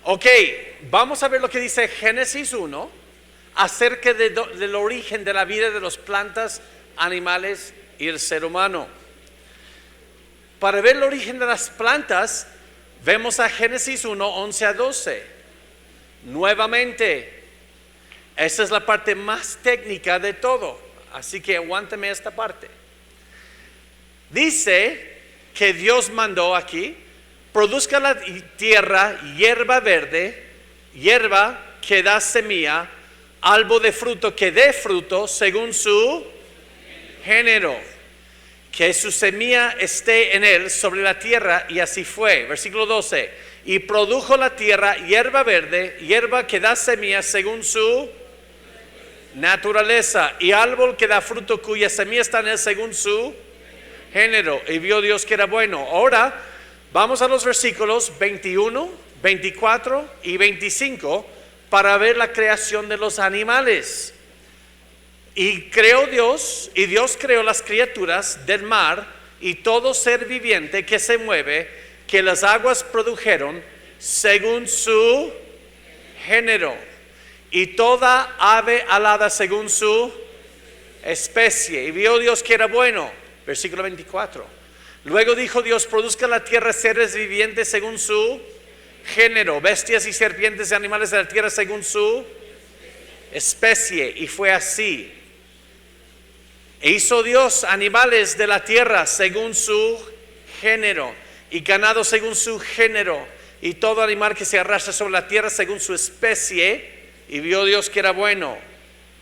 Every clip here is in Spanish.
Ok, vamos a ver lo que dice Génesis 1 acerca del origen de la vida de las plantas, animales y el ser humano. Para ver el origen de las plantas, vemos a Génesis 1, 11 a 12. Nuevamente, esa es la parte más técnica de todo, así que aguántame esta parte. Dice que Dios mandó aquí: produzca la tierra hierba verde, hierba que da semilla, árbol de fruto que dé fruto según su género, que su semilla esté en él sobre la tierra. Y así fue. Versículo 12: y produjo la tierra hierba verde, hierba que da semilla según su naturaleza, y árbol que da fruto cuya semilla está en él según su género. Y vio Dios que era bueno. Ahora vamos a los versículos 21, 24 y 25 para ver la creación de los animales. Y creó Dios, y Dios creó las criaturas del mar y todo ser viviente que se mueve, que las aguas produjeron según su género, y toda ave alada según su especie. Y vio Dios que era bueno. Versículo 24. Luego dijo Dios: produzca la tierra seres vivientes según su género, bestias y serpientes y animales de la tierra según su especie. Y fue así. E hizo Dios animales de la tierra según su género, y ganado según su género, y todo animal que se arrastra sobre la tierra según su especie. Y vio Dios que era bueno.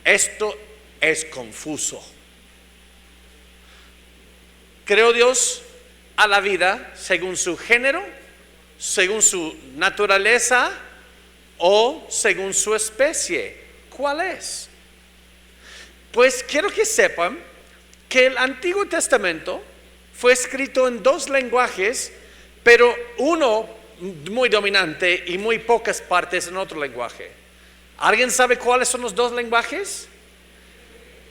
Esto es confuso. Creó Dios a la vida según su género, según su naturaleza o según su especie. ¿Cuál es? Pues quiero que sepan que el Antiguo Testamento fue escrito en dos lenguajes, pero uno muy dominante y muy pocas partes en otro lenguaje. ¿Alguien sabe cuáles son los dos lenguajes?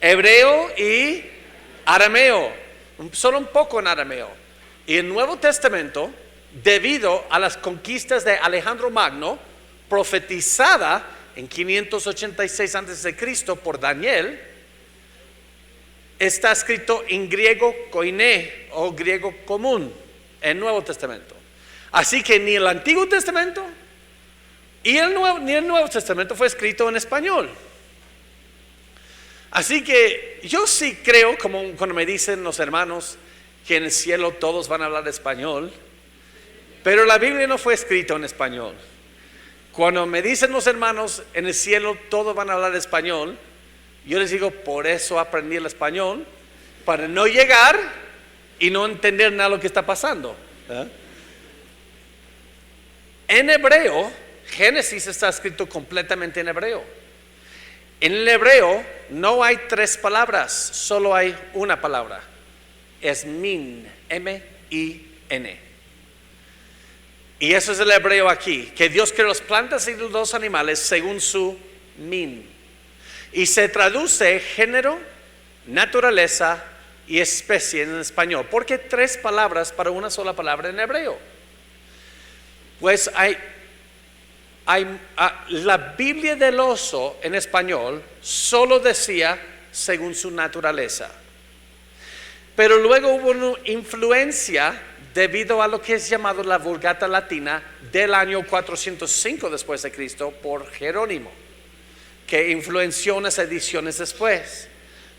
Hebreo y arameo. Solo un poco en arameo. Y el Nuevo Testamento, debido a las conquistas de Alejandro Magno, profetizada en 586 a.C. por Daniel, está escrito en griego koiné o griego común en el Nuevo Testamento. Así que ni el Antiguo Testamento ni el Nuevo Testamento fue escrito en español. Así que yo sí creo, como cuando me dicen los hermanos que en el cielo todos van a hablar español, pero la Biblia no fue escrita en español. Cuando me dicen los hermanos en el cielo todos van a hablar español, yo les digo: por eso aprendí el español, para no llegar y no entender nada de lo que está pasando. En hebreo, Génesis está escrito completamente en hebreo. En el hebreo no hay tres palabras, solo hay una palabra. Es min, M-I-N. Y eso es el hebreo aquí, que Dios creó las plantas y los animales según su min. Y se traduce género, naturaleza y especie en español. ¿Por qué tres palabras para una sola palabra en hebreo? Pues la Biblia del oso en español solo decía según su naturaleza. Pero luego hubo una influencia debido a lo que es llamado la Vulgata Latina del año 405 después de Cristo por Jerónimo, que influenció unas ediciones después.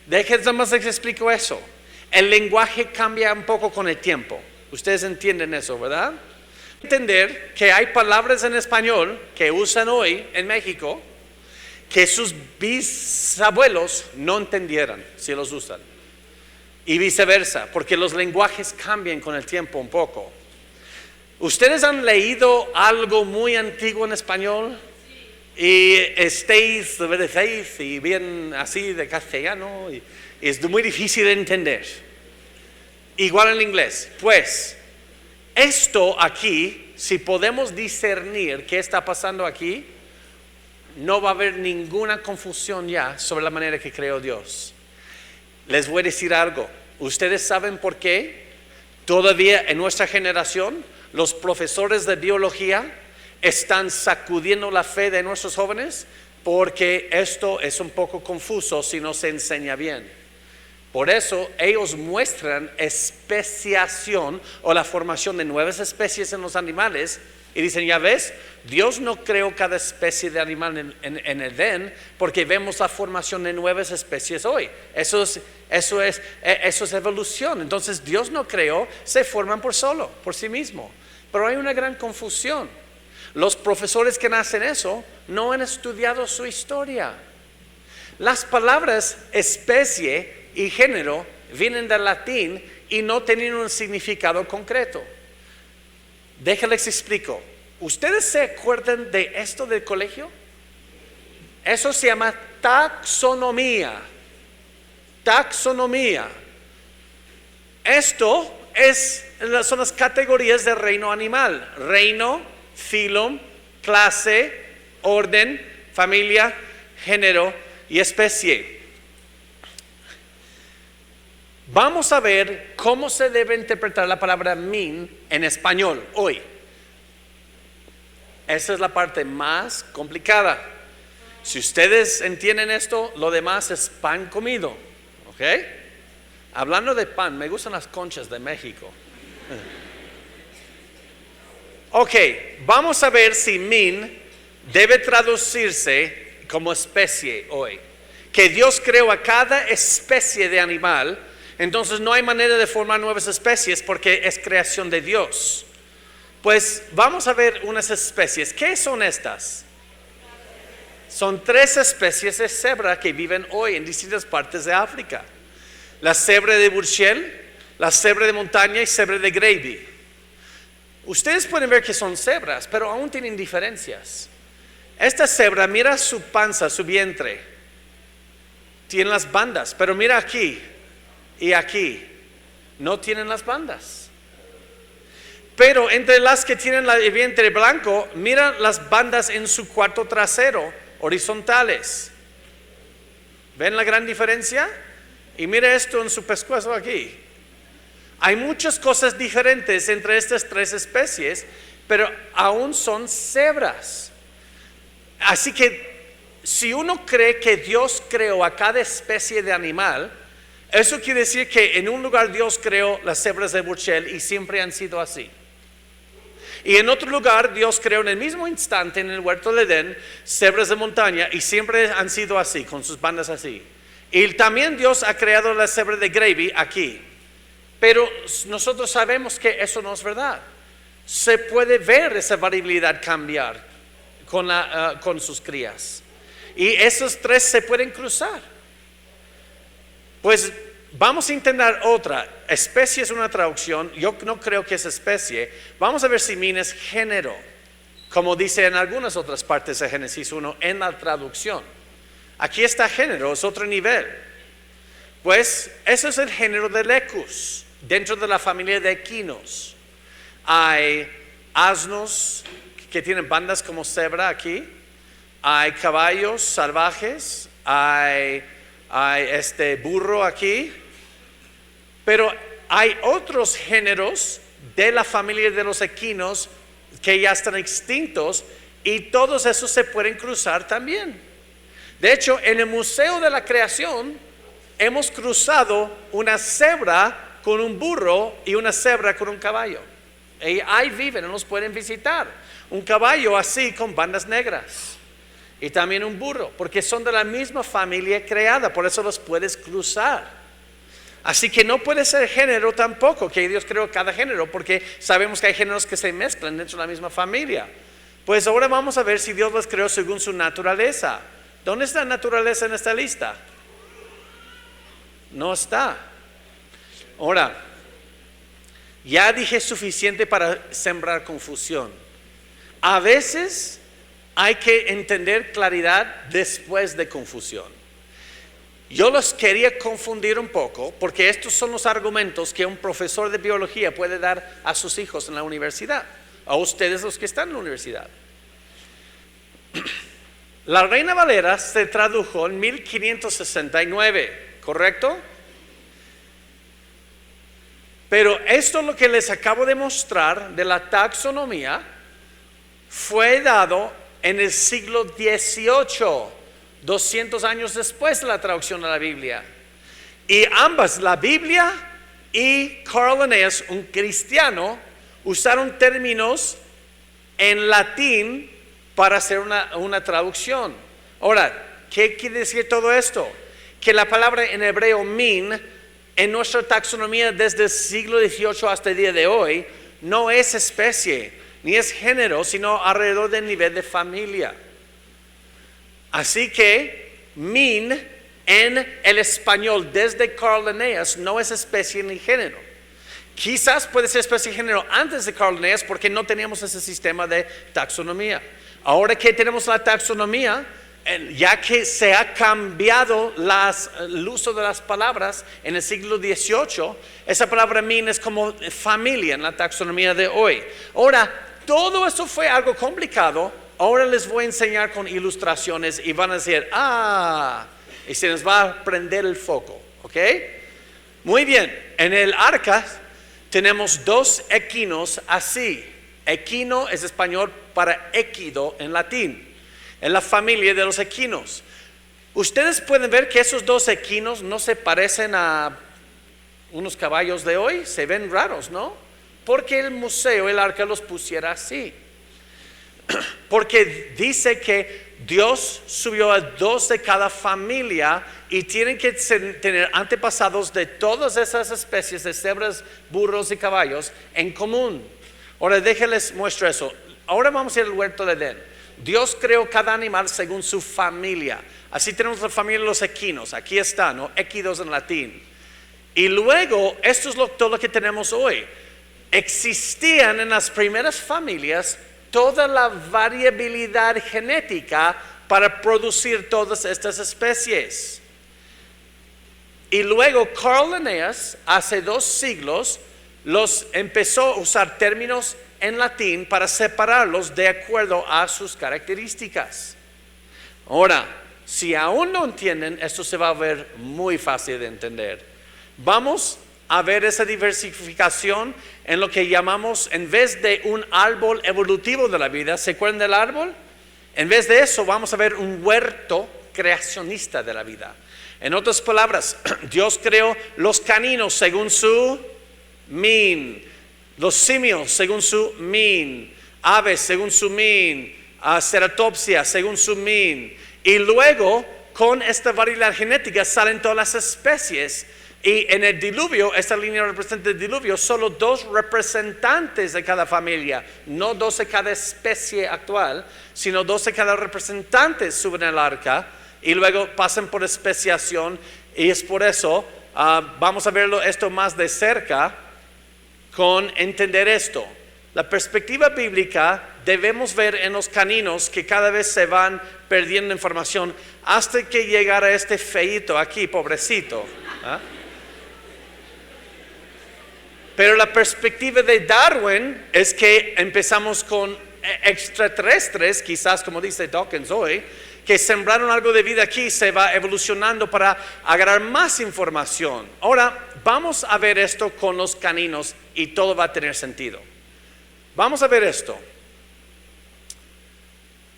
Déjenme más les explico eso. El lenguaje cambia un poco con el tiempo. Ustedes entienden eso, ¿verdad? Entender que hay palabras en español que usan hoy en México que sus bisabuelos no entendieran si los usan, y viceversa, porque los lenguajes cambian con el tiempo un poco. ¿Ustedes han leído algo muy antiguo en español y estéis y bien así de castellano y es muy difícil de entender? Igual en inglés. Pues esto aquí, si podemos discernir qué está pasando aquí, no va a haber ninguna confusión ya sobre la manera que creó Dios. Les voy a decir algo. ¿Ustedes saben por qué todavía en nuestra generación los profesores de biología están sacudiendo la fe de nuestros jóvenes porque esto es un poco confuso si no se enseña bien. Por eso ellos muestran especiación o la formación de nuevas especies en los animales y dicen, ya ves, Dios no creó cada especie de animal en Edén porque vemos la formación de nuevas especies hoy. Eso es evolución. Entonces Dios no creó, se forman por sí mismo. Pero hay una gran confusión. Los profesores que hacen eso no han estudiado su historia. Las palabras especie y género vienen del latín y no tienen un significado concreto. Déjenles explico. ¿Ustedes se acuerdan de esto del colegio? Eso se llama taxonomía. Taxonomía. Esto son las categorías del reino animal. Reino, filum, clase, orden, familia, género y especie. Vamos a ver cómo se debe interpretar la palabra min en español hoy. Esa es la parte más complicada. Si ustedes entienden esto, lo demás es pan comido. ¿Ok? Hablando de pan, me gustan las conchas de México. Ok, vamos a ver si min debe traducirse como especie hoy. Que Dios creó a cada especie de animal. Entonces no hay manera de formar nuevas especies porque es creación de Dios. Pues vamos a ver unas especies. ¿Qué son estas? Son 3 especies de cebra que viven hoy en distintas partes de África. La cebra de Burchell, la cebra de montaña y cebra de Gravy. Ustedes pueden ver que son cebras, pero aún tienen diferencias. Esta cebra, mira su panza, su vientre. Tiene las bandas, pero mira aquí y aquí. No tienen las bandas. Pero entre las que tienen el vientre blanco, mira las bandas en su cuarto trasero, horizontales. ¿Ven la gran diferencia? Y mira esto en su pescuezo aquí. Hay muchas cosas diferentes entre estas 3 especies, pero aún son cebras. Así que si uno cree que Dios creó a cada especie de animal, eso quiere decir que en un lugar Dios creó las cebras de Burchell y siempre han sido así. Y en otro lugar Dios creó en el mismo instante en el huerto de Edén cebras de montaña y siempre han sido así, con sus bandas así. Y también Dios ha creado la cebra de Gravy aquí. Pero nosotros sabemos que eso no es verdad. Se puede ver esa variabilidad cambiar con sus crías. Y esos 3 se pueden cruzar. Pues vamos a intentar otra. Especie es una traducción. Yo no creo que es especie. Vamos a ver si min es género, como dice en algunas otras partes de Génesis 1 en la traducción. Aquí está género, es otro nivel. Pues ese es el género de Lecus, dentro de la familia de equinos. Hay asnos que tienen bandas como cebra aquí. Hay caballos salvajes. Hay burro aquí. Pero hay otros géneros de la familia de los equinos que ya están extintos y todos esos se pueden cruzar también. De hecho, en el Museo de la Creación hemos cruzado una cebra con un burro y una cebra con un caballo. Y ahí viven, los pueden visitar. Un caballo así con bandas negras. Y también un burro, porque son de la misma familia creada, por eso los puedes cruzar. Así que no puede ser género tampoco, que Dios creó cada género, porque sabemos que hay géneros que se mezclan dentro de la misma familia. Pues ahora vamos a ver si Dios los creó según su naturaleza. ¿Dónde está la naturaleza en esta lista? No está. Ahora, ya dije suficiente para sembrar confusión. A veces hay que entender claridad después de confusión. Yo los quería confundir un poco porque estos son los argumentos que un profesor de biología puede dar a sus hijos en la universidad, a ustedes los que están en la universidad. La Reina Valera se tradujo en 1569, ¿correcto? Pero esto lo que les acabo de mostrar de la taxonomía fue dado en el siglo XVIII, 200 años después de la traducción de la Biblia. Y ambas, la Biblia y Carl Linnaeus, un cristiano, usaron términos en latín para hacer una traducción. Ahora, ¿qué quiere decir todo esto? Que la palabra en hebreo min, en nuestra taxonomía desde el siglo XVIII hasta el día de hoy, no es especie, ni es género, sino alrededor del nivel de familia. Así que min en el español desde Carl Linnaeus no es especie ni género. Quizás puede ser especie y género antes de Carl Linnaeus porque no teníamos ese sistema de taxonomía. Ahora que tenemos la taxonomía, ya que se ha cambiado el uso de las palabras en el siglo XVIII, esa palabra min es como familia en la taxonomía de hoy. Ahora, todo eso fue algo complicado. Ahora les voy a enseñar con ilustraciones y van a decir, y se les va a prender el foco, ¿ok? Muy bien, en el arca tenemos dos equinos así. Equino es español para équido en latín. En la familia de los equinos. Ustedes pueden ver que esos dos equinos no se parecen a unos caballos de hoy. Se ven raros, ¿no? Porque el museo, el arca los pusiera así. Porque dice que Dios subió a dos de cada familia y tienen que tener antepasados de todas esas especies de cebras, burros y caballos en común. Ahora déjenles muestro eso. Ahora vamos a ir al huerto de Edén. Dios creó cada animal según su familia. Así tenemos la familia de los equinos. Aquí está, ¿no? Equidos en latín. Y luego, esto es todo lo que tenemos hoy. Existían en las primeras familias toda la variabilidad genética para producir todas estas especies. Y luego Carl Linnaeus, hace 2 siglos, los empezó a usar términos en latín para separarlos de acuerdo a sus características. Ahora, si aún no entienden, esto se va a ver muy fácil de entender. Vamos a ver esa diversificación en lo que llamamos, en vez de un árbol evolutivo de la vida, ¿se acuerdan del árbol? En vez de eso, vamos a ver un huerto creacionista de la vida. En otras palabras, Dios creó los caninos según su min, los simios según su min, aves según su min, ceratopsia según su min, y luego con esta variedad genética salen todas las especies. Y en el diluvio, esta línea representa el diluvio, solo 2 representantes de cada familia, no 12 cada especie actual, sino 12 cada representante suben al arca y luego pasan por especiación. Y es por eso, vamos a verlo esto más de cerca con entender esto. La perspectiva bíblica debemos ver en los caninos que cada vez se van perdiendo información hasta que llegara este feíto aquí, pobrecito. Pero la perspectiva de Darwin es que empezamos con extraterrestres, quizás como dice Dawkins hoy, que sembraron algo de vida aquí, se va evolucionando para agarrar más información. Ahora vamos a ver esto con los caninos y todo va a tener sentido. Vamos a ver esto.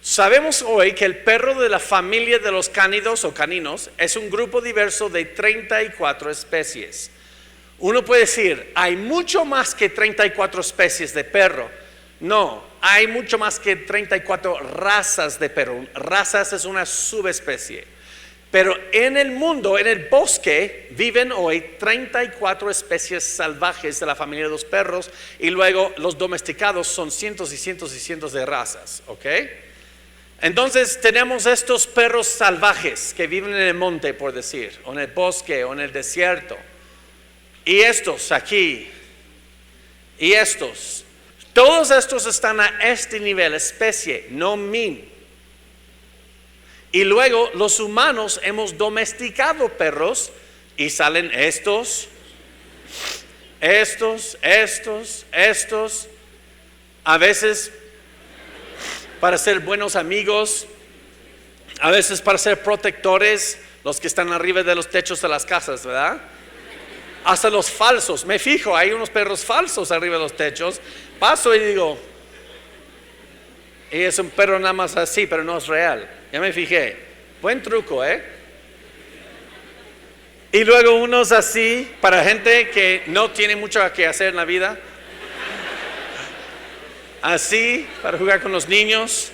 Sabemos hoy que el perro de la familia de los cánidos o caninos es un grupo diverso de 34 especies. Uno puede decir, hay mucho más que 34 especies de perro. No, hay mucho más que 34 razas de perro. Razas es una subespecie. Pero en el mundo, en el bosque, viven hoy 34 especies salvajes de la familia de los perros. Y luego los domesticados son cientos y cientos y cientos de razas. ¿Ok? Entonces tenemos estos perros salvajes que viven en el monte, por decir, o en el bosque, o en el desierto. Y estos aquí, y estos, todos estos están a este nivel, especie, no min. Y luego los humanos hemos domesticado perros y salen estos, a veces para ser buenos amigos, a veces para ser protectores, los que están arriba de los techos de las casas, ¿verdad? Hasta los falsos, me fijo, hay unos perros falsos arriba de los techos, paso y digo, Y es un perro nada más así, pero no es real. Ya me fijé. Buen truco, ¿eh? Y luego unos así, para gente que no tiene mucho que hacer en la vida. Así, para jugar con los niños.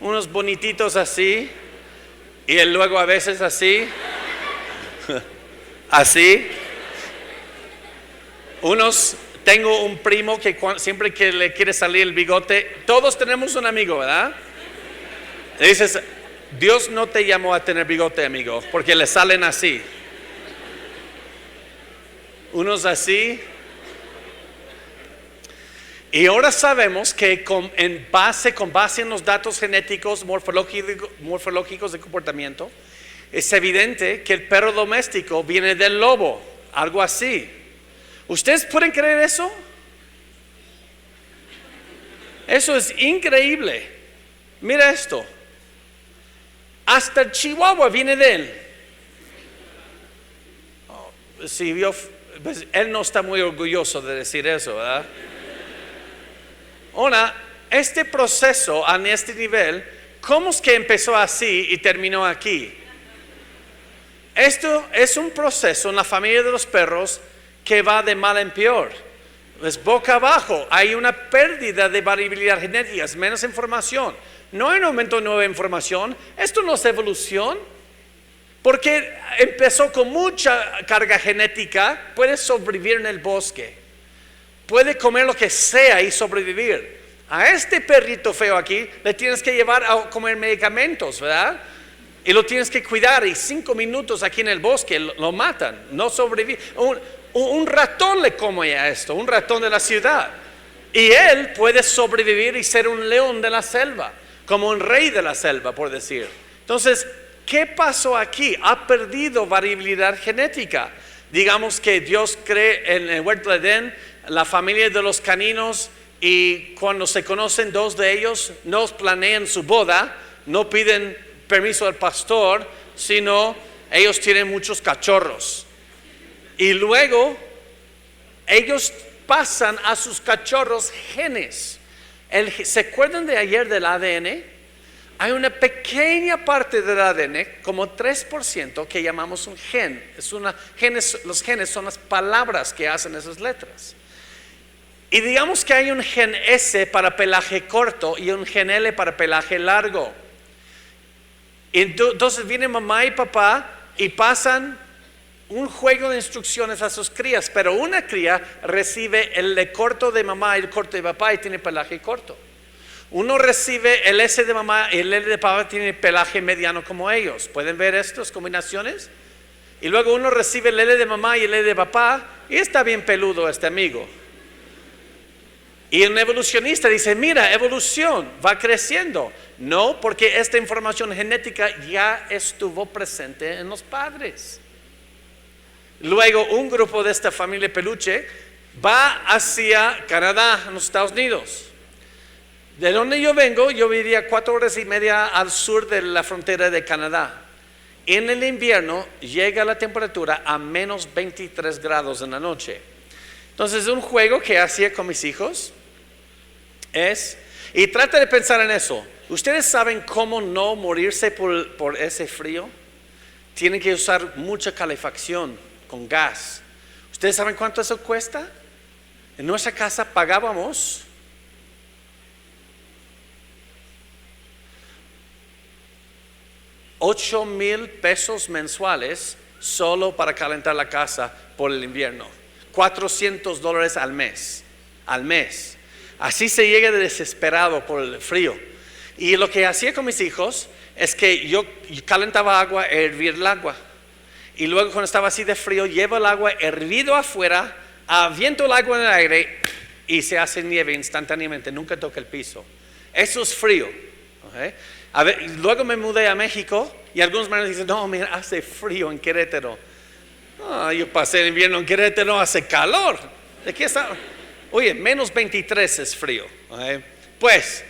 Unos bonititos así. Y luego a veces así. Así. Tengo un primo que siempre que le quiere salir el bigote, todos tenemos un amigo, ¿verdad? Le dices, Dios no te llamó a tener bigote, amigo, porque le salen así. Unos así. Y ahora sabemos que con base en los datos genéticos morfológicos de comportamiento, es evidente que el perro doméstico viene del lobo, algo así. ¿Ustedes pueden creer eso? Eso es increíble. Mira esto. Hasta el chihuahua viene de él. Sí, pues, él no está muy orgulloso de decir eso, ¿verdad? Ahora, este proceso a este nivel, ¿cómo es que empezó así y terminó aquí? Esto es un proceso en la familia de los perros que va de mal en peor. Es boca abajo, hay una pérdida de variabilidad genética, es menos información. No hay un aumento de nueva información. Esto no es evolución. Porque empezó con mucha carga genética, puede sobrevivir en el bosque. Puede comer lo que sea y sobrevivir. A este perrito feo aquí le tienes que llevar a comer medicamentos, ¿verdad? Y lo tienes que cuidar y 5 minutos aquí en el bosque lo matan, no sobrevive. Un ratón le come a esto, un ratón de la ciudad. Y él puede sobrevivir y ser un león de la selva, como un rey de la selva, por decir. Entonces, ¿qué pasó aquí? Ha perdido variabilidad genética. Digamos que Dios cree en el huerto de Edén, la familia de los caninos, y cuando se conocen dos de ellos, no planean su boda, no piden permiso al pastor, sino ellos tienen muchos cachorros. Y luego ellos pasan a sus cachorros genes. ¿Se acuerdan de ayer del ADN? Hay una pequeña parte del ADN, como 3%, que llamamos un gen. Los genes son las palabras que hacen esas letras. Y digamos que hay un gen S para pelaje corto y un gen L para pelaje largo. Entonces viene mamá y papá y pasan un juego de instrucciones a sus crías, pero una cría recibe el de corto de mamá y el corto de papá y tiene pelaje corto. Uno recibe el S de mamá y el L de papá tiene pelaje mediano como ellos. ¿Pueden ver estas combinaciones? Y luego uno recibe el L de mamá y el L de papá y está bien peludo este amigo. Y un evolucionista dice, mira, evolución va creciendo. No, porque esta información genética ya estuvo presente en los padres. Luego un grupo de esta familia peluche va hacia Canadá, en los Estados Unidos. De donde yo vengo, yo vivía 4 horas y media al sur de la frontera de Canadá. En el invierno llega la temperatura a menos 23 grados en la noche. Entonces un juego que hacía con mis hijos y trata de pensar en eso. ¿Ustedes saben cómo no morirse por ese frío? Tienen que usar mucha calefacción con gas. ¿Ustedes saben cuánto eso cuesta? En nuestra casa pagábamos $8,000 mensuales solo para calentar la casa por el invierno. $400 al mes. Así se llega de desesperado por el frío. Y lo que hacía con mis hijos es que yo calentaba agua, hervir el agua. Y luego cuando estaba así de frío, llevo el agua hervido afuera, aviento el agua en el aire y se hace nieve instantáneamente, nunca toca el piso. Eso es frío. ¿Okay? Luego me mudé a México y algunos me dicen, no, mira, hace frío en Querétaro. Yo pasé el invierno en Querétaro, hace calor. ¿De qué está? Oye, menos 23 es frío. ¿Okay? Pues,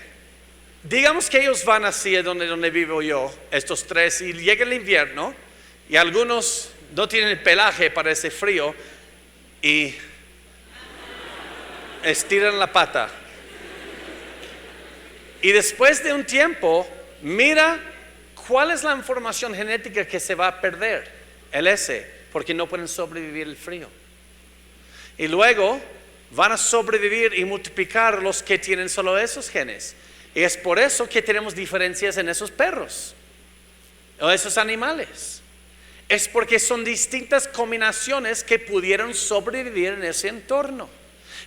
digamos que ellos van así donde vivo yo, estos tres, y llega el invierno y algunos no tienen el pelaje para ese frío y estiran la pata. Y después de un tiempo, mira cuál es la información genética que se va a perder, el S, porque no pueden sobrevivir el frío. Y luego van a sobrevivir y multiplicar los que tienen solo esos genes. Y es por eso que tenemos diferencias en esos perros o esos animales. Es porque son distintas combinaciones que pudieron sobrevivir en ese entorno.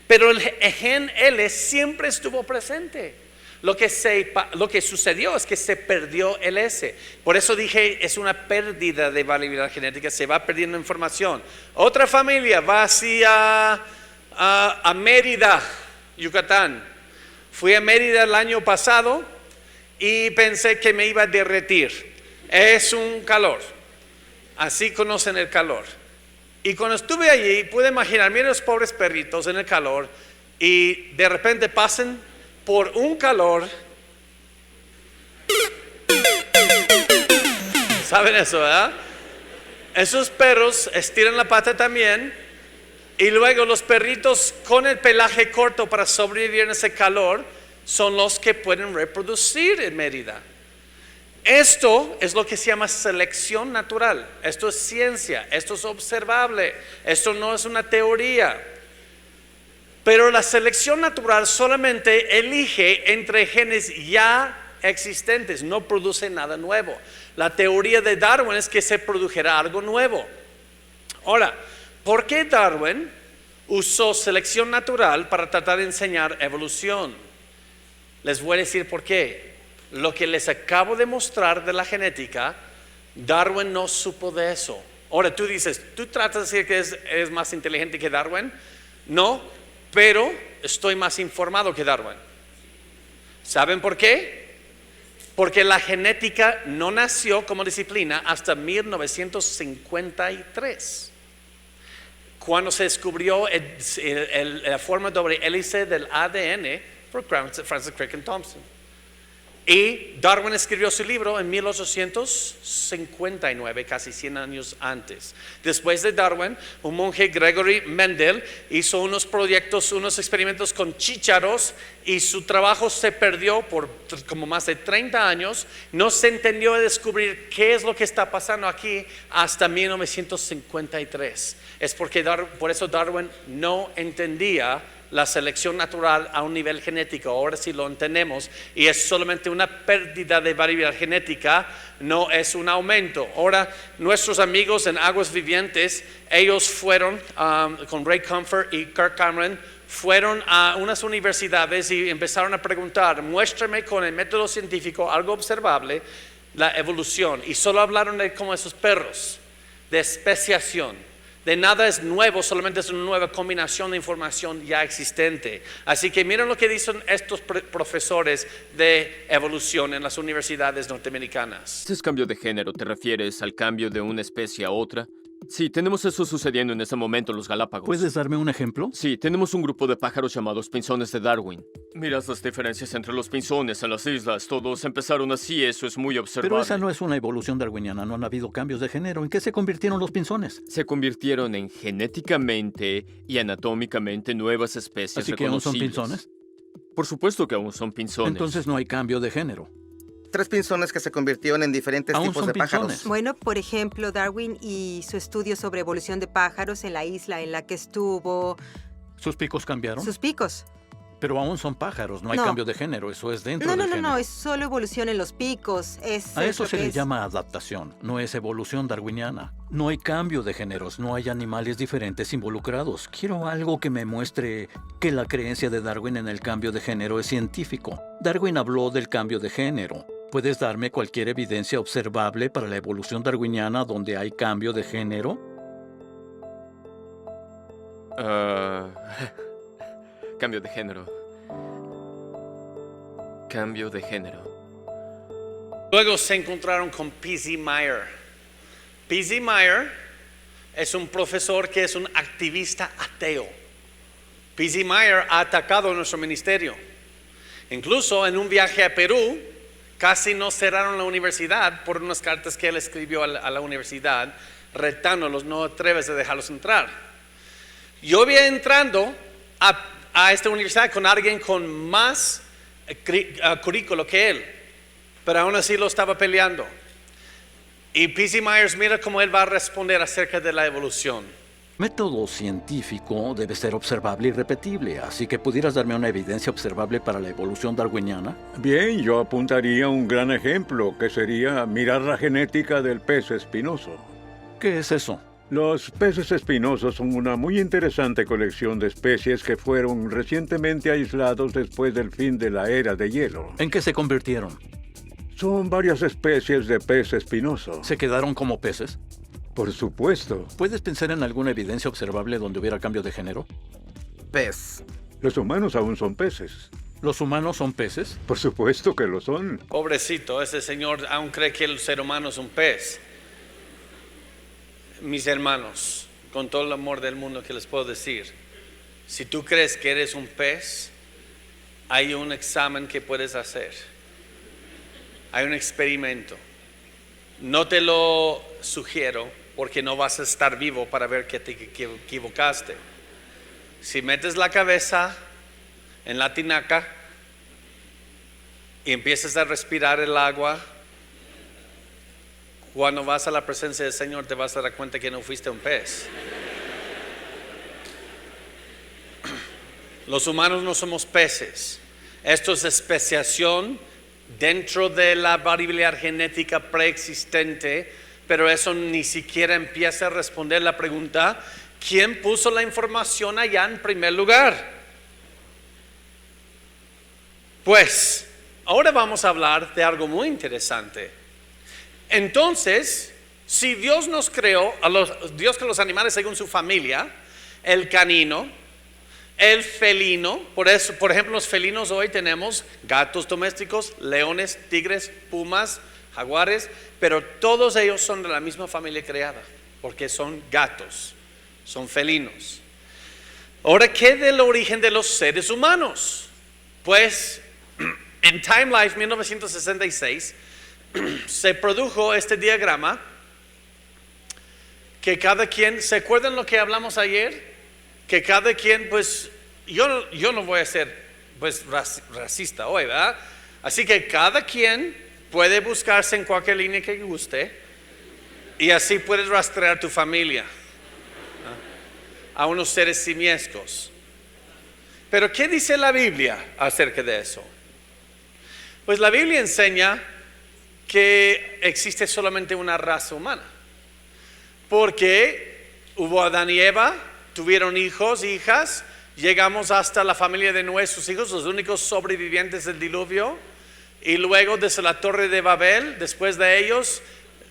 Pero el gen L siempre estuvo presente. Lo que sucedió es que se perdió el S. Por eso dije, es una pérdida de variabilidad genética, se va perdiendo información. Otra familia va hacia a Mérida, Yucatán. Fui a Mérida el año pasado y pensé que me iba a derretir. Es un calor. Así conocen el calor. Y cuando estuve allí, pude imaginar, miren los pobres perritos en el calor y de repente pasan por un calor. ¿Saben eso, verdad? Esos perros estiran la pata también. Y luego los perritos con el pelaje corto para sobrevivir en ese calor son los que pueden reproducir en Mérida. Esto es lo que se llama selección natural. Esto es ciencia, esto es observable, esto no es una teoría. Pero la selección natural solamente elige entre genes ya existentes, no produce nada nuevo. La teoría de Darwin es que se produjera algo nuevo. Ahora, ¿por qué Darwin usó selección natural para tratar de enseñar evolución? Les voy a decir por qué. Lo que les acabo de mostrar de la genética, Darwin no supo de eso. Ahora tú dices, ¿tú tratas de decir que es más inteligente que Darwin? No, pero estoy más informado que Darwin. ¿Saben por qué? Porque la genética no nació como disciplina hasta 1953. Cuando se descubrió la forma doble hélice del ADN por Francis Crick Thompson. Y Darwin escribió su libro en 1859, casi 100 años antes. Después de Darwin, un monje, Gregory Mendel, hizo unos proyectos, unos experimentos con chícharos y su trabajo se perdió por como más de 30 años. No se entendió de descubrir qué es lo que está pasando aquí hasta 1953. Es porque por eso Darwin no entendía la selección natural a un nivel genético. Ahora sí lo entendemos y es solamente una pérdida de variabilidad genética, no es un aumento. Ahora nuestros amigos en Aguas Vivientes, ellos fueron con Ray Comfort y Kirk Cameron, fueron a unas universidades y empezaron a preguntar, muéstrame con el método científico algo observable, la evolución, y solo hablaron de como esos perros, de especiación. De nada es nuevo, solamente es una nueva combinación de información ya existente. Así que miren lo que dicen estos profesores de evolución en las universidades norteamericanas. ¿Ese cambio de género te refieres al cambio de una especie a otra? Sí, tenemos eso sucediendo en este momento en los Galápagos. ¿Puedes darme un ejemplo? Sí, tenemos un grupo de pájaros llamados pinzones de Darwin. Miras las diferencias entre los pinzones en las islas. Todos empezaron así, eso es muy observable. Pero esa no es una evolución darwiniana, no han habido cambios de género. ¿En qué se convirtieron los pinzones? Se convirtieron en genéticamente y anatómicamente nuevas especies ¿Así que aún son pinzones? Por supuesto que aún son pinzones. Entonces no hay cambio de género. 3 pinzones que se convirtieron en diferentes Aún tipos son de pájaros. pinzones. Bueno, por ejemplo, Darwin y su estudio sobre evolución de pájaros en la isla en la que estuvo, ¿Sus picos cambiaron? sus picos. Pero aún son pájaros, no hay No. cambio de género, eso es dentro No, del no, género. no, es solo evolución en los picos. A Es eso lo se que le es. llama adaptación, no es evolución darwiniana. No hay cambio de géneros, no hay animales diferentes involucrados. Quiero algo que me muestre que la creencia de Darwin en el cambio de género es científico. Darwin habló del cambio de género. ¿Puedes darme cualquier evidencia observable para la evolución darwiniana donde hay cambio de género? Cambio de género. Cambio de género. Luego se encontraron con P.Z. Meyer. P.Z. Meyer es un profesor que es un activista ateo. P.Z. Meyer ha atacado nuestro ministerio. Incluso en un viaje a Perú, casi nos cerraron la universidad por unas cartas que él escribió a la universidad, retándolos, no atreves a dejarlos entrar. Yo había entrando a esta universidad con alguien con más currículo que él, pero aún así lo estaba peleando. Y P.C. Myers, mira cómo él va a responder acerca de la evolución. Método científico debe ser observable y repetible, así que ¿pudieras darme una evidencia observable para la evolución darwiniana? Bien, yo apuntaría a un gran ejemplo, que sería mirar la genética del pez espinoso. ¿Qué es eso? Los peces espinosos son una muy interesante colección de especies que fueron recientemente aislados después del fin de la era de hielo. ¿En qué se convirtieron? Son varias especies de pez espinoso. ¿Se quedaron como peces? Por supuesto. ¿Puedes pensar en alguna evidencia observable donde hubiera cambio de género? Pez. Los humanos aún son peces. ¿Los humanos son peces? Por supuesto que lo son. Pobrecito, ese señor aún cree que el ser humano es un pez. Mis hermanos, con todo el amor del mundo que les puedo decir, si tú crees que eres un pez, hay un examen que puedes hacer. Hay un experimento. No te lo sugiero porque no vas a estar vivo para ver que te equivocaste. Si metes la cabeza en la tinaca y empiezas a respirar el agua, cuando vas a la presencia del Señor te vas a dar cuenta que no fuiste un pez. Los humanos no somos peces. Esto es especiación dentro de la variabilidad genética preexistente, pero eso ni siquiera empieza a responder la pregunta: ¿quién puso la información allá en primer lugar? Pues, ahora vamos a hablar de algo muy interesante. Entonces, si Dios nos creó, Dios creó los animales según su familia, el canino, el felino, por ejemplo, los felinos hoy tenemos gatos domésticos, leones, tigres, pumas, jaguares, pero todos ellos son de la misma familia creada, porque son gatos, son felinos. Ahora, ¿qué del origen de los seres humanos? Pues, en Time Life 1966, se produjo este diagrama que cada quien, ¿se acuerdan lo que hablamos ayer? Que cada quien, pues, yo no voy a ser pues racista hoy, ¿verdad? Así que cada quien puede buscarse en cualquier línea que guste y así puedes rastrear tu familia, ¿no?, a unos seres simiescos. Pero ¿qué dice la Biblia acerca de eso? Pues la Biblia enseña que existe solamente una raza humana, porque hubo Adán y Eva, tuvieron hijos, hijas, llegamos hasta la familia de Noé, sus hijos, los únicos sobrevivientes del diluvio, y luego desde la torre de Babel, después de ellos,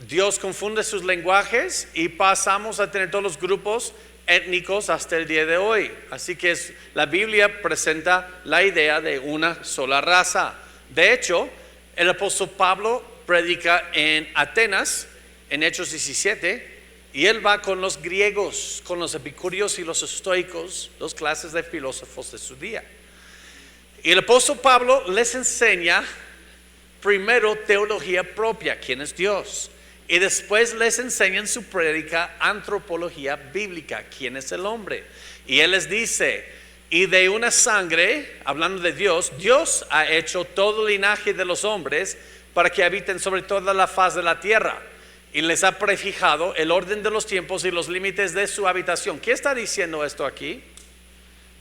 Dios confunde sus lenguajes y pasamos a tener todos los grupos étnicos hasta el día de hoy. Así que la Biblia presenta la idea de una sola raza. De hecho, el apóstol Pablo predica en Atenas, en Hechos 17, y él va con los griegos, con los epicúreos y los estoicos, dos clases de filósofos de su día. Y el apóstol Pablo les enseña primero teología propia, quién es Dios, y después les enseña en su prédica antropología bíblica, quién es el hombre. Y él les dice: y de una sangre, hablando de Dios, Dios ha hecho todo el linaje de los hombres para que habiten sobre toda la faz de la tierra, y les ha prefijado el orden de los tiempos y los límites de su habitación. ¿Qué está diciendo esto aquí?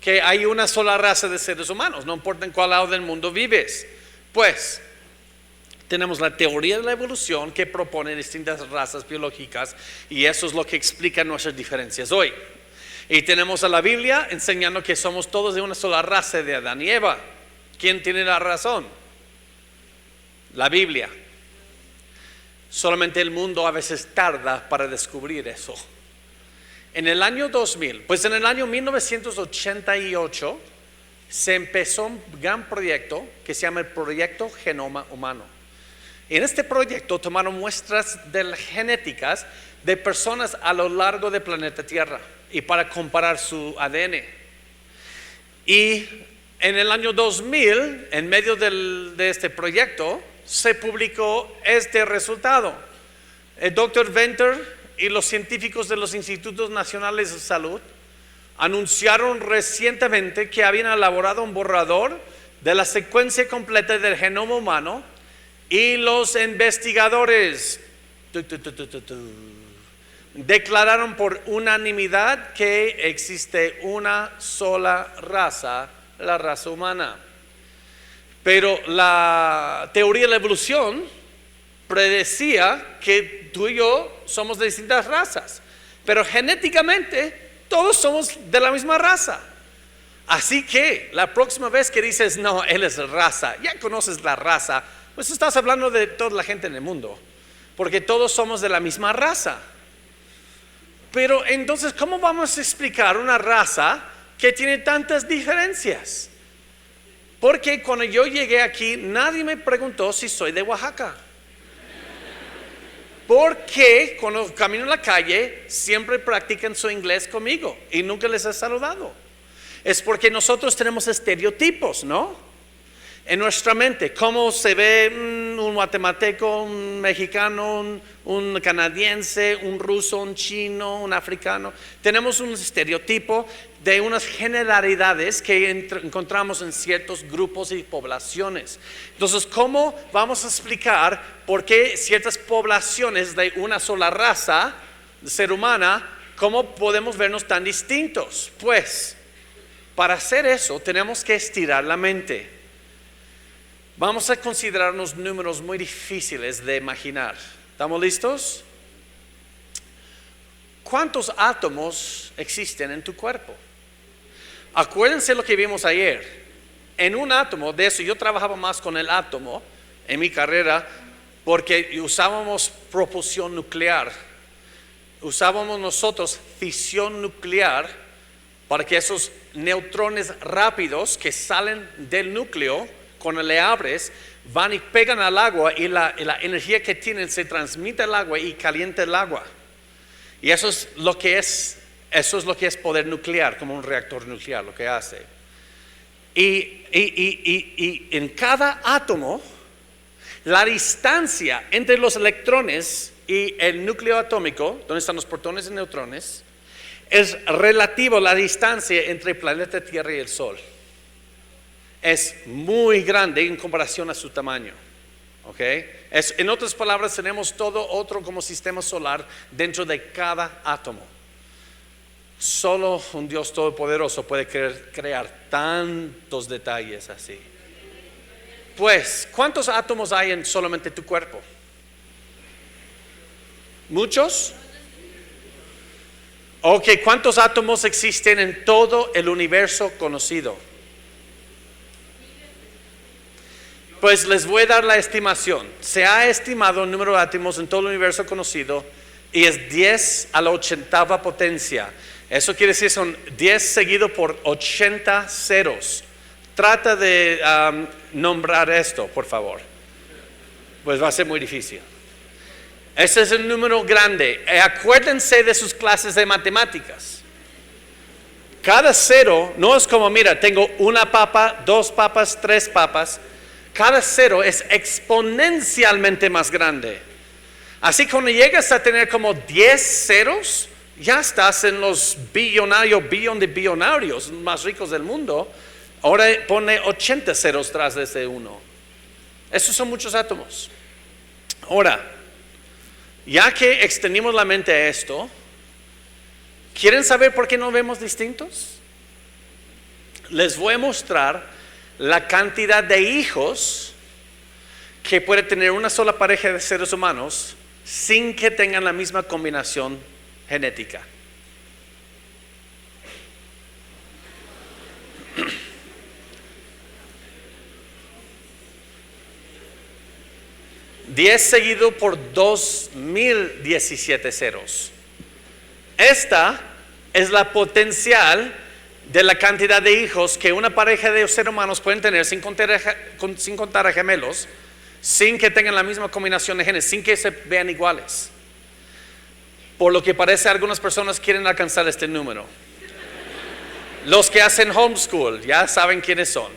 Que hay una sola raza de seres humanos, no importa en cuál lado del mundo vives. Pues tenemos la teoría de la evolución que propone distintas razas biológicas, y eso es lo que explica nuestras diferencias hoy. Y tenemos a la Biblia enseñando que somos todos de una sola raza de Adán y Eva. ¿Quién tiene la razón? La Biblia. Solamente el mundo a veces tarda para descubrir eso. En el año 2000, pues en el año 1988, se empezó un gran proyecto que se llama el Proyecto Genoma Humano. En este proyecto tomaron muestras genéticas de personas a lo largo del planeta Tierra y para comparar su ADN. Y en el año 2000, en medio de este proyecto, se publicó este resultado. El Dr. Venter y los científicos de los Institutos Nacionales de Salud anunciaron recientemente que habían elaborado un borrador de la secuencia completa del genoma humano y los investigadores declararon por unanimidad que existe una sola raza, la raza humana. Pero la teoría de la evolución predecía que tú y yo somos de distintas razas, pero genéticamente todos somos de la misma raza. Así que la próxima vez que dices, no, él es raza, ya conoces la raza, pues estás hablando de toda la gente en el mundo, porque todos somos de la misma raza. Pero entonces, ¿cómo vamos a explicar una raza que tiene tantas diferencias? Porque cuando yo llegué aquí, nadie me preguntó si soy de Oaxaca. Porque cuando camino en la calle, siempre practican su inglés conmigo y nunca les he saludado. Es porque nosotros tenemos estereotipos, ¿no? En nuestra mente, cómo se ve un guatemalteco, un mexicano, un canadiense, un ruso, un chino, un africano. Tenemos un estereotipo de unas generalidades que encontramos en ciertos grupos y poblaciones. Entonces, ¿cómo vamos a explicar por qué ciertas poblaciones de una sola raza, ser humana, cómo podemos vernos tan distintos? Pues, para hacer eso, tenemos que estirar la mente. Vamos a considerar unos números muy difíciles de imaginar. ¿Estamos listos? ¿Cuántos átomos existen en tu cuerpo? Acuérdense lo que vimos ayer. En un átomo, de eso yo trabajaba más con el átomo en mi carrera porque usábamos propulsión nuclear. Usábamos nosotros fisión nuclear para que esos neutrones rápidos que salen del núcleo, cuando le abres, van y pegan al agua y la energía que tienen se transmite al agua y calienta el agua. Y eso es lo que es poder nuclear, como un reactor nuclear, lo que hace. Y en cada átomo, la distancia entre los electrones y el núcleo atómico, donde están los protones y neutrones, es relativo a la distancia entre el planeta Tierra y el Sol. Es muy grande en comparación a su tamaño. ¿Okay? En otras palabras, tenemos todo otro como sistema solar dentro de cada átomo. Solo un Dios todopoderoso puede crear tantos detalles así. Pues, ¿cuántos átomos hay en solamente tu cuerpo? ¿Muchos? Ok, ¿cuántos átomos existen en todo el universo conocido? Pues les voy a dar la estimación. Se ha estimado el número de átomos en todo el universo conocido y es 10 a la 80ª potencia. Eso quiere decir son 10 seguido por 80 ceros. Trata de nombrar esto, por favor. Pues va a ser muy difícil. Ese es el número grande. Acuérdense de sus clases de matemáticas. Cada cero no es como, mira, tengo una papa, 2 papas, 3 papas. Cada cero es exponencialmente más grande. Así que cuando llegas a tener como 10 ceros, ya estás en los billón de billonarios más ricos del mundo. Ahora pone 80 ceros tras de ese uno. Esos son muchos átomos. Ahora, ya que extendimos la mente a esto, ¿quieren saber por qué no vemos distintos? Les voy a mostrar la cantidad de hijos que puede tener una sola pareja de seres humanos sin que tengan la misma combinación genética. Diez seguido por 2017 ceros. Esta es la potencial de la cantidad de hijos que una pareja de seres humanos pueden tener sin contar a gemelos, sin que tengan la misma combinación de genes, sin que se vean iguales. Por lo que parece, algunas personas quieren alcanzar este número. Los que hacen homeschool ya saben quiénes son.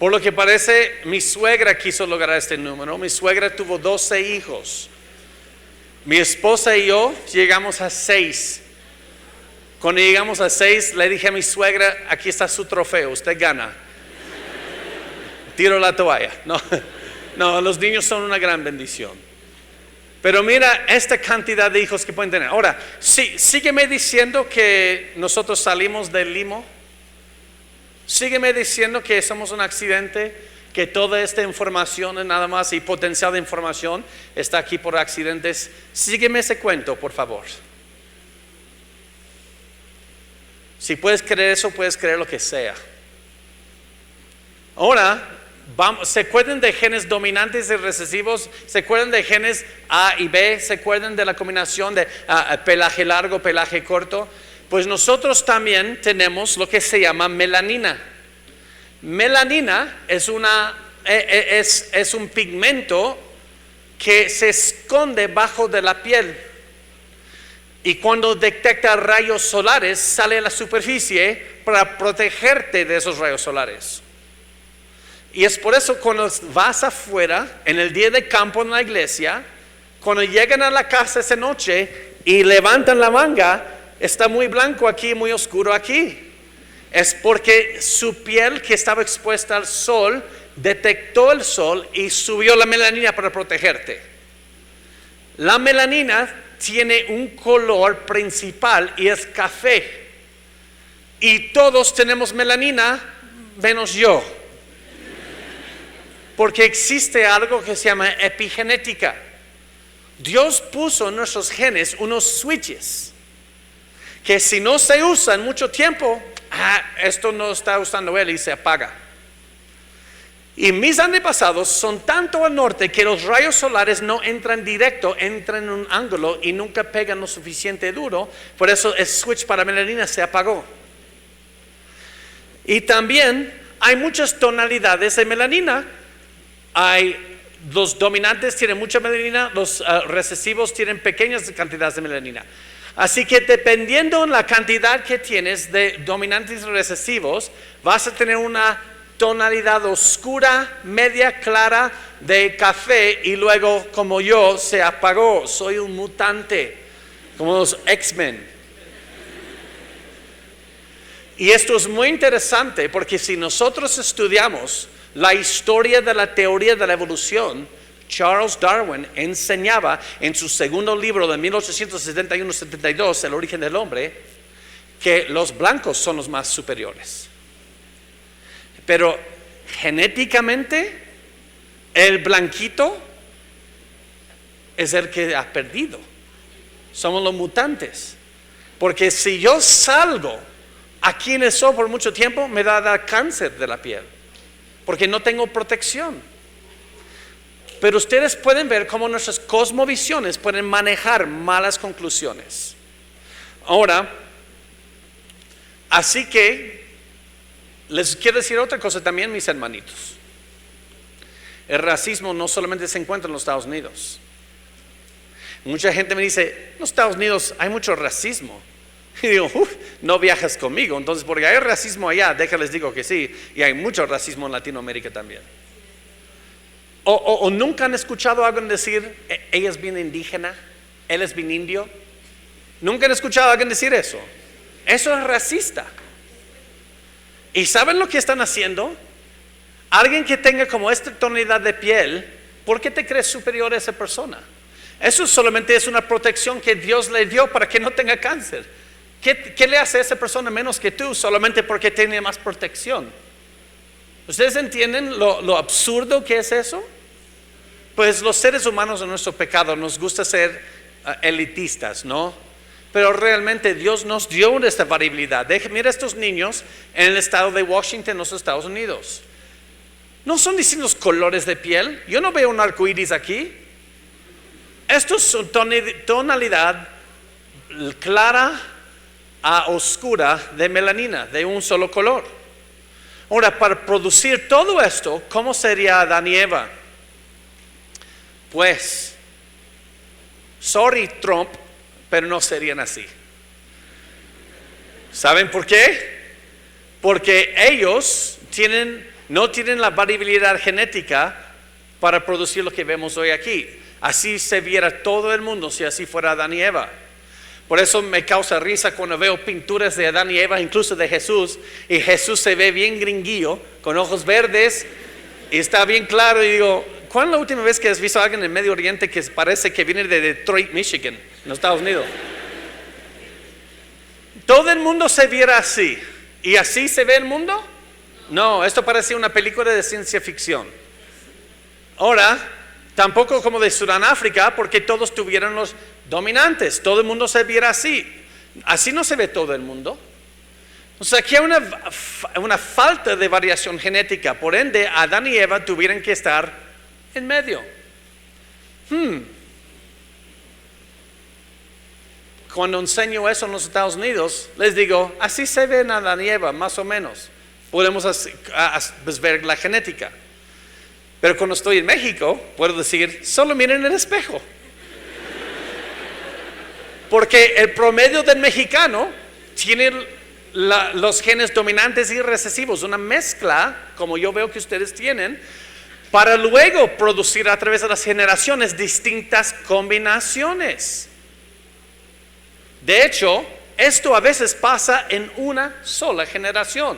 Por lo que parece, mi suegra quiso lograr este número. Mi suegra tuvo 12 hijos. Mi esposa y yo llegamos a 6. Cuando llegamos a 6, le dije a mi suegra, aquí está su trofeo, usted gana. Tiro la toalla. No, los niños son una gran bendición. Pero mira esta cantidad de hijos que pueden tener. Ahora, sígueme diciendo que nosotros salimos del limo. Sígueme diciendo que somos un accidente, que toda esta información es nada más y potencial de información está aquí por accidentes. Sígueme ese cuento, por favor. Si puedes creer eso, puedes creer lo que sea. Ahora, ¿se acuerdan de genes dominantes y recesivos? ¿Se acuerdan de genes A y B? ¿Se acuerdan de la combinación de pelaje largo, pelaje corto? Pues nosotros también tenemos lo que se llama melanina. Melanina es un pigmento que se esconde bajo de la piel. Y cuando detecta rayos solares, sale a la superficie para protegerte de esos rayos solares. Y es por eso cuando vas afuera, en el día de campo en la iglesia, cuando llegan a la casa esa noche y levantan la manga, está muy blanco aquí, muy oscuro aquí. Es porque su piel que estaba expuesta al sol, detectó el sol y subió la melanina para protegerte. La melanina tiene un color principal y es café. Y todos tenemos melanina, menos yo. Porque existe algo que se llama epigenética. Dios puso en nuestros genes unos switches que si no se usan mucho tiempo, esto no está usando él y se apaga. Y mis antepasados son tanto al norte que los rayos solares no entran directo, entran en un ángulo y nunca pegan lo suficiente duro. Por eso el switch para melanina se apagó. Y también hay muchas tonalidades de melanina. Los dominantes tienen mucha melanina, los recesivos tienen pequeñas cantidades de melanina. Así que dependiendo de la cantidad que tienes de dominantes y recesivos, vas a tener una tonalidad oscura, media, clara de café y luego como yo se apagó, soy un mutante, como los X-Men. Y esto es muy interesante porque si nosotros estudiamos la historia de la teoría de la evolución, Charles Darwin enseñaba en su segundo libro de 1871-72, El origen del hombre, que los blancos son los más superiores. Pero genéticamente, el blanquito es el que ha perdido. Somos los mutantes. Porque si yo salgo aquí en el sol por mucho tiempo, me va a dar cáncer de la piel. Porque no tengo protección. Pero ustedes pueden ver cómo nuestras cosmovisiones pueden manejar malas conclusiones. Ahora, así que les quiero decir otra cosa también, mis hermanitos. El racismo no solamente se encuentra en los Estados Unidos. Mucha gente me dice, en los Estados Unidos hay mucho racismo. Y digo, no viajas conmigo. Entonces, porque hay racismo allá, déjales digo que sí. Y hay mucho racismo en Latinoamérica también. O nunca han escuchado a alguien decir, ella es bien indígena, él es bien indio. Nunca han escuchado a alguien decir eso. Eso es racista. ¿Y saben lo que están haciendo? Alguien que tenga como esta tonalidad de piel, ¿por qué te crees superior a esa persona? Eso solamente es una protección que Dios le dio para que no tenga cáncer. ¿Qué le hace a esa persona menos que tú solamente porque tiene más protección? ¿Ustedes entienden lo absurdo que es eso? Pues los seres humanos en nuestro pecado nos gusta ser elitistas, ¿no? Pero realmente Dios nos dio esta variabilidad. Mira estos niños en el estado de Washington, en los Estados Unidos. No son distintos colores de piel. Yo no veo un arco iris aquí. Esto es tonalidad clara a oscura de melanina, de un solo color. Ahora, para producir todo esto, ¿cómo sería Adán y Eva? Pues, sorry Trump, pero no serían así. ¿Saben por qué? Porque ellos no tienen la variabilidad genética para producir lo que vemos hoy aquí. Así se viera todo el mundo si así fuera Adán y Eva. Por eso me causa risa cuando veo pinturas de Adán y Eva, incluso de Jesús, y Jesús se ve bien gringuillo, con ojos verdes, y está bien claro, y digo, ¿cuándo es la última vez que has visto a alguien en el Medio Oriente que parece que viene de Detroit, Michigan, en los Estados Unidos? ¿Todo el mundo se viera así? ¿Y así se ve el mundo? No, esto parece una película de ciencia ficción. Ahora, tampoco como de Sudáfrica, porque todos tuvieron los dominantes, todo el mundo se viera así. Así no se ve todo el mundo. O sea, aquí hay una falta de variación genética, por ende, Adán y Eva tuvieron que estar en medio. Cuando enseño eso en los Estados Unidos, les digo, así se ve en Adán y Eva, más o menos. Podemos ver la genética. Pero cuando estoy en México, puedo decir, solo miren el espejo. Porque el promedio del mexicano tiene los genes dominantes y recesivos, una mezcla, como yo veo que ustedes tienen, para luego producir a través de las generaciones distintas combinaciones. De hecho, esto a veces pasa en una sola generación.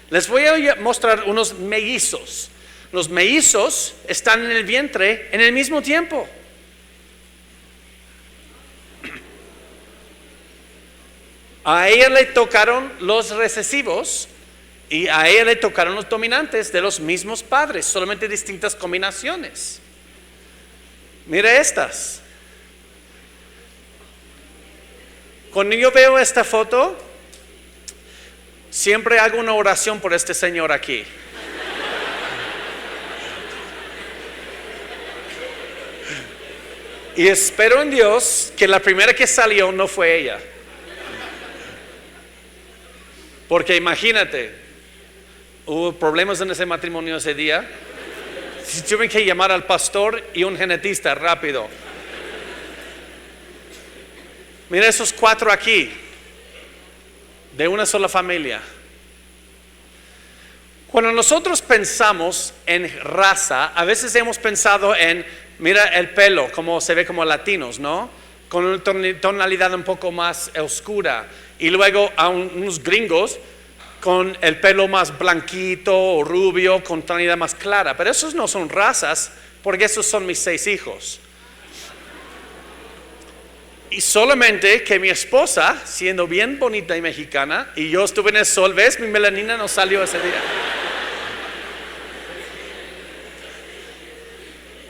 Les voy a mostrar unos mellizos. Los mellizos están en el vientre en el mismo tiempo. A ella le tocaron los recesivos y a ella le tocaron los dominantes de los mismos padres, solamente distintas combinaciones. Mira estas. Cuando yo veo esta foto, siempre hago una oración por este señor aquí. Y espero en Dios que la primera que salió no fue ella. Porque imagínate, hubo problemas en ese matrimonio ese día. Tuvieron que llamar al pastor y un genetista rápido. Mira esos 4 aquí, de una sola familia. Cuando nosotros pensamos en raza, a veces hemos pensado en, mira el pelo, como se ve como latinos, ¿no? Con una tonalidad un poco más oscura. Y luego a unos gringos con el pelo más blanquito o rubio, con tonalidad más clara. Pero esos no son razas, porque esos son mis 6 hijos. Y solamente que mi esposa, siendo bien bonita y mexicana, y yo estuve en el sol, ¿ves? Mi melanina no salió ese día.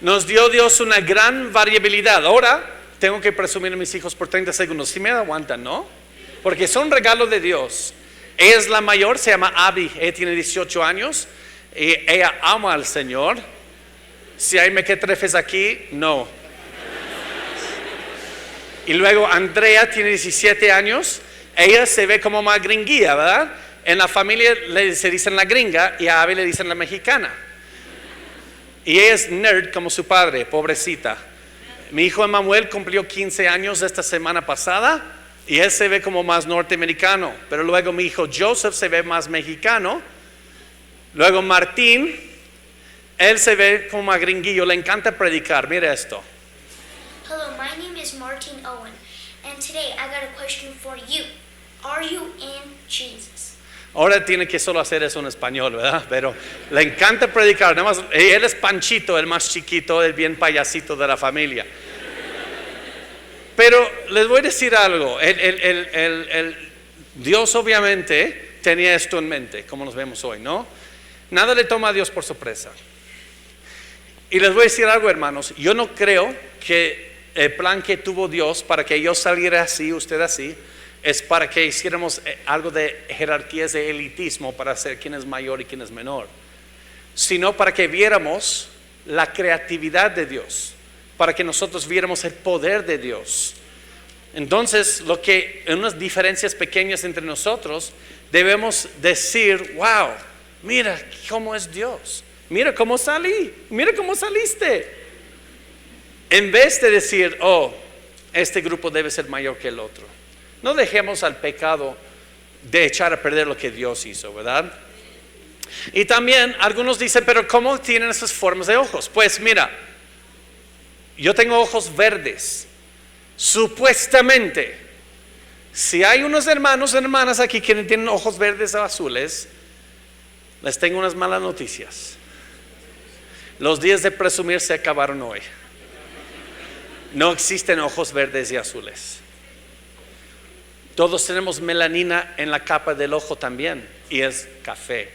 Nos dio Dios una gran variabilidad. Ahora tengo que presumir a mis hijos por 30 segundos. Si me aguantan, ¿no? Porque son regalo de Dios. Ella es la mayor, se llama Abby. Ella tiene 18 años. Y ella ama al Señor. Si hay mequetrefes aquí, no. Y luego Andrea tiene 17 años. Ella se ve como más gringuía, ¿verdad? En la familia se dicen la gringa y a Abby le dicen la mexicana. Y ella es nerd como su padre, pobrecita. Mi hijo Emanuel cumplió 15 años esta semana pasada y él se ve como más norteamericano. Pero luego mi hijo Joseph se ve más mexicano. Luego Martín, él se ve como más gringuillo, le encanta predicar. Mira esto. Hello, my name is Martin Owen, and today I got a question for you. Are you in Jesus? Ahora tiene que solo hacer eso en español, ¿verdad? Pero le encanta predicar. Nada más, él es Panchito, el más chiquito, el bien payasito de la familia. Pero les voy a decir algo. Dios obviamente tenía esto en mente, como nos vemos hoy, ¿no? Nada le toma a Dios por sorpresa. Y les voy a decir algo, hermanos. Yo no creo que el plan que tuvo Dios para que yo saliera así, usted así, es para que hiciéramos algo de jerarquías de elitismo para saber quién es mayor y quién es menor, sino para que viéramos la creatividad de Dios, para que nosotros viéramos el poder de Dios. Entonces, en unas diferencias pequeñas entre nosotros, debemos decir, wow, mira cómo es Dios, mira cómo salí, mira cómo saliste. En vez de decir, oh, este grupo debe ser mayor que el otro. No dejemos al pecado de echar a perder lo que Dios hizo, ¿verdad? Y también algunos dicen, pero ¿cómo tienen esas formas de ojos? Pues mira, yo tengo ojos verdes. Supuestamente Si hay unos hermanos o hermanas aquí que tienen ojos verdes o azules, les tengo unas malas noticias. Los días de presumir se acabaron hoy. No existen ojos verdes y azules. Todos tenemos melanina en la capa del ojo también, y es café.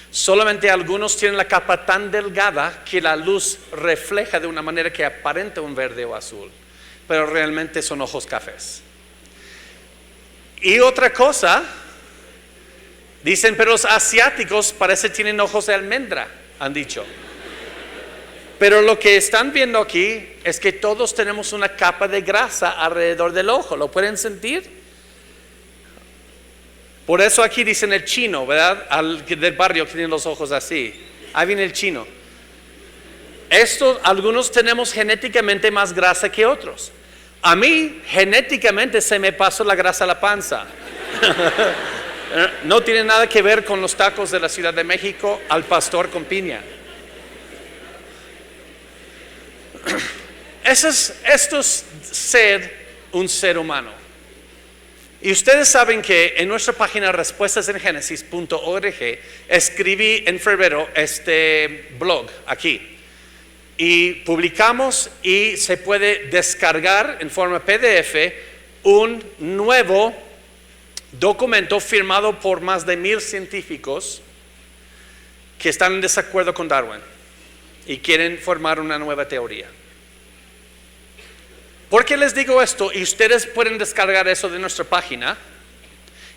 Solamente algunos tienen la capa tan delgada que la luz refleja de una manera que aparenta un verde o azul, pero realmente son ojos cafés. Y otra cosa, dicen, pero los asiáticos parece tienen ojos de almendra, han dicho. Pero lo que están viendo aquí es que todos tenemos una capa de grasa alrededor del ojo. ¿Lo pueden sentir? Por eso aquí dicen el chino, ¿verdad? Del barrio que tiene los ojos así. Ahí viene el chino. Algunos tenemos genéticamente más grasa que otros. A mí, genéticamente, se me pasó la grasa a la panza. No tiene nada que ver con los tacos de la Ciudad de México al pastor con piña. Esto es ser un ser humano. Y ustedes saben que en nuestra página respuestasengenesis.org escribí en febrero este blog aquí. Y publicamos y se puede descargar en forma PDF un nuevo documento firmado por más de 1000 científicos que están en desacuerdo con Darwin y quieren formar una nueva teoría. ¿Por qué les digo esto? Y ustedes pueden descargar eso de nuestra página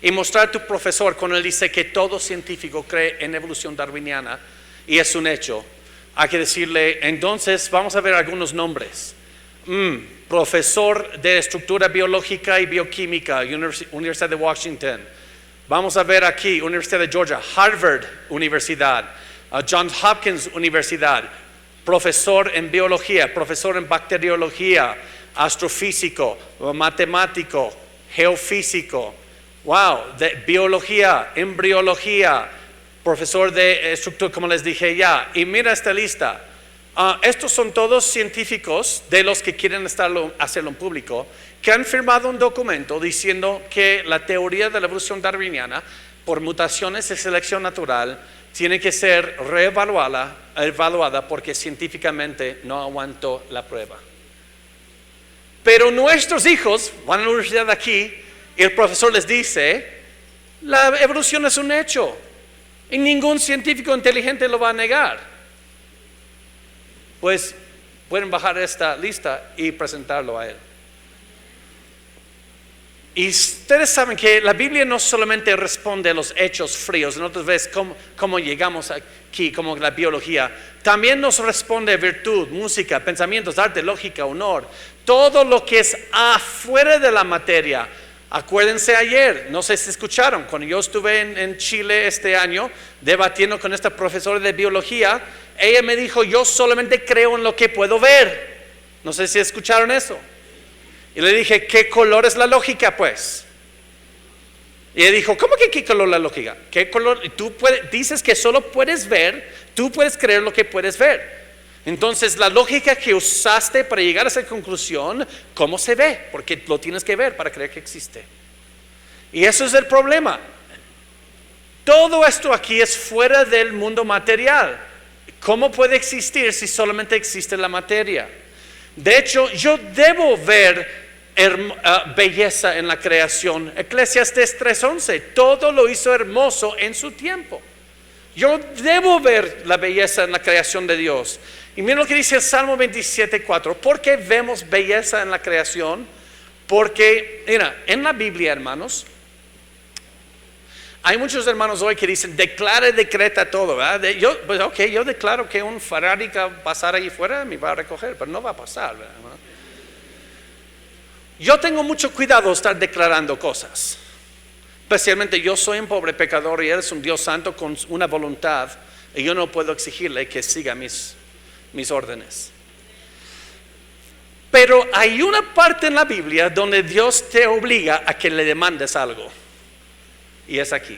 y mostrar a tu profesor cuando él dice que todo científico cree en evolución darwiniana y es un hecho. Hay que decirle, entonces vamos a ver algunos nombres. Profesor de estructura biológica y bioquímica, Universidad de Washington. Vamos a ver aquí, Universidad de Georgia, Harvard Universidad, Johns Hopkins Universidad. Profesor en biología, profesor en bacteriología, astrofísico, matemático, geofísico. Wow, de biología, embriología, profesor de estructura, como les dije ya. Y mira esta lista. Estos son todos científicos de los que quieren hacerlo en público, que han firmado un documento diciendo que la teoría de la evolución darwiniana por mutaciones de selección natural tiene que ser evaluada porque científicamente no aguantó la prueba. Pero nuestros hijos van a la universidad aquí y el profesor les dice, la evolución es un hecho. Y ningún científico inteligente lo va a negar. Pues pueden bajar esta lista y presentarlo a él. Y ustedes saben que la Biblia no solamente responde a los hechos fríos, no ves cómo llegamos aquí, como la biología, también nos responde virtud, música, pensamientos, arte, lógica, honor, todo lo que es afuera de la materia. Acuérdense ayer, no sé si escucharon, cuando yo estuve en Chile este año debatiendo con esta profesora de biología, ella me dijo, yo solamente creo en lo que puedo ver. No sé si escucharon eso. Y le dije, ¿qué color es la lógica pues? Y ella dijo, ¿cómo que qué color la lógica? ¿Qué color? Dices que solo puedes ver, tú puedes creer lo que puedes ver. Entonces la lógica que usaste para llegar a esa conclusión, ¿cómo se ve? Porque lo tienes que ver para creer que existe. Y eso es el problema. Todo esto aquí es fuera del mundo material. ¿Cómo puede existir si solamente existe la materia? De hecho, yo debo ver belleza en la creación. Eclesiastés 3:11, todo lo hizo hermoso en su tiempo. Yo debo ver la belleza en la creación de Dios. Y miren lo que dice el Salmo 27:4. ¿Por qué vemos belleza en la creación? Porque, mira, en la Biblia, hermanos, hay muchos hermanos hoy que dicen, declara y decreta todo, ¿verdad? Yo declaro que un Ferrari que va a pasar ahí fuera me va a recoger, pero no va a pasar, ¿verdad? Yo tengo mucho cuidado de estar declarando cosas. Especialmente yo soy un pobre pecador y Él es un Dios santo con una voluntad y yo no puedo exigirle que siga mis órdenes. Pero hay una parte en la Biblia donde Dios te obliga a que le demandes algo. Y es aquí.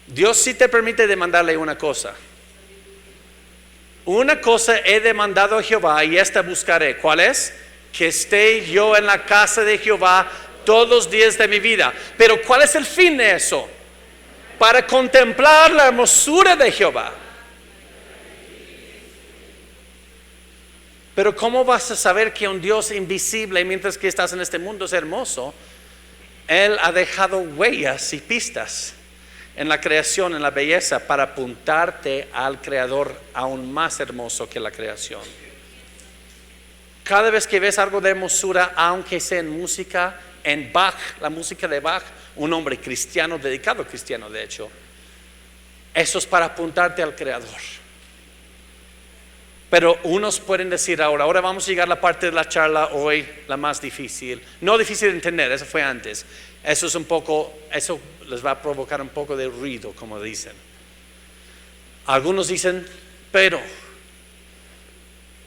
Dios sí te permite demandarle una cosa. Una cosa he demandado a Jehová y esta buscaré. ¿Cuál es? Que esté yo en la casa de Jehová todos los días de mi vida. Pero ¿cuál es el fin de eso? Para contemplar la hermosura de Jehová. Pero ¿cómo vas a saber que un Dios invisible, mientras que estás en este mundo, es hermoso? Él ha dejado huellas y pistas en la creación, en la belleza, para apuntarte al Creador aún más hermoso que la creación. Cada vez que ves algo de hermosura, aunque sea en música, en Bach, la música de Bach, un hombre cristiano, dedicado cristiano de hecho, eso es para apuntarte al Creador. Pero unos pueden decir ahora vamos a llegar a la parte de la charla hoy, la más difícil. No difícil de entender, eso fue antes. Eso les va a provocar un poco de ruido, como dicen. Algunos dicen, pero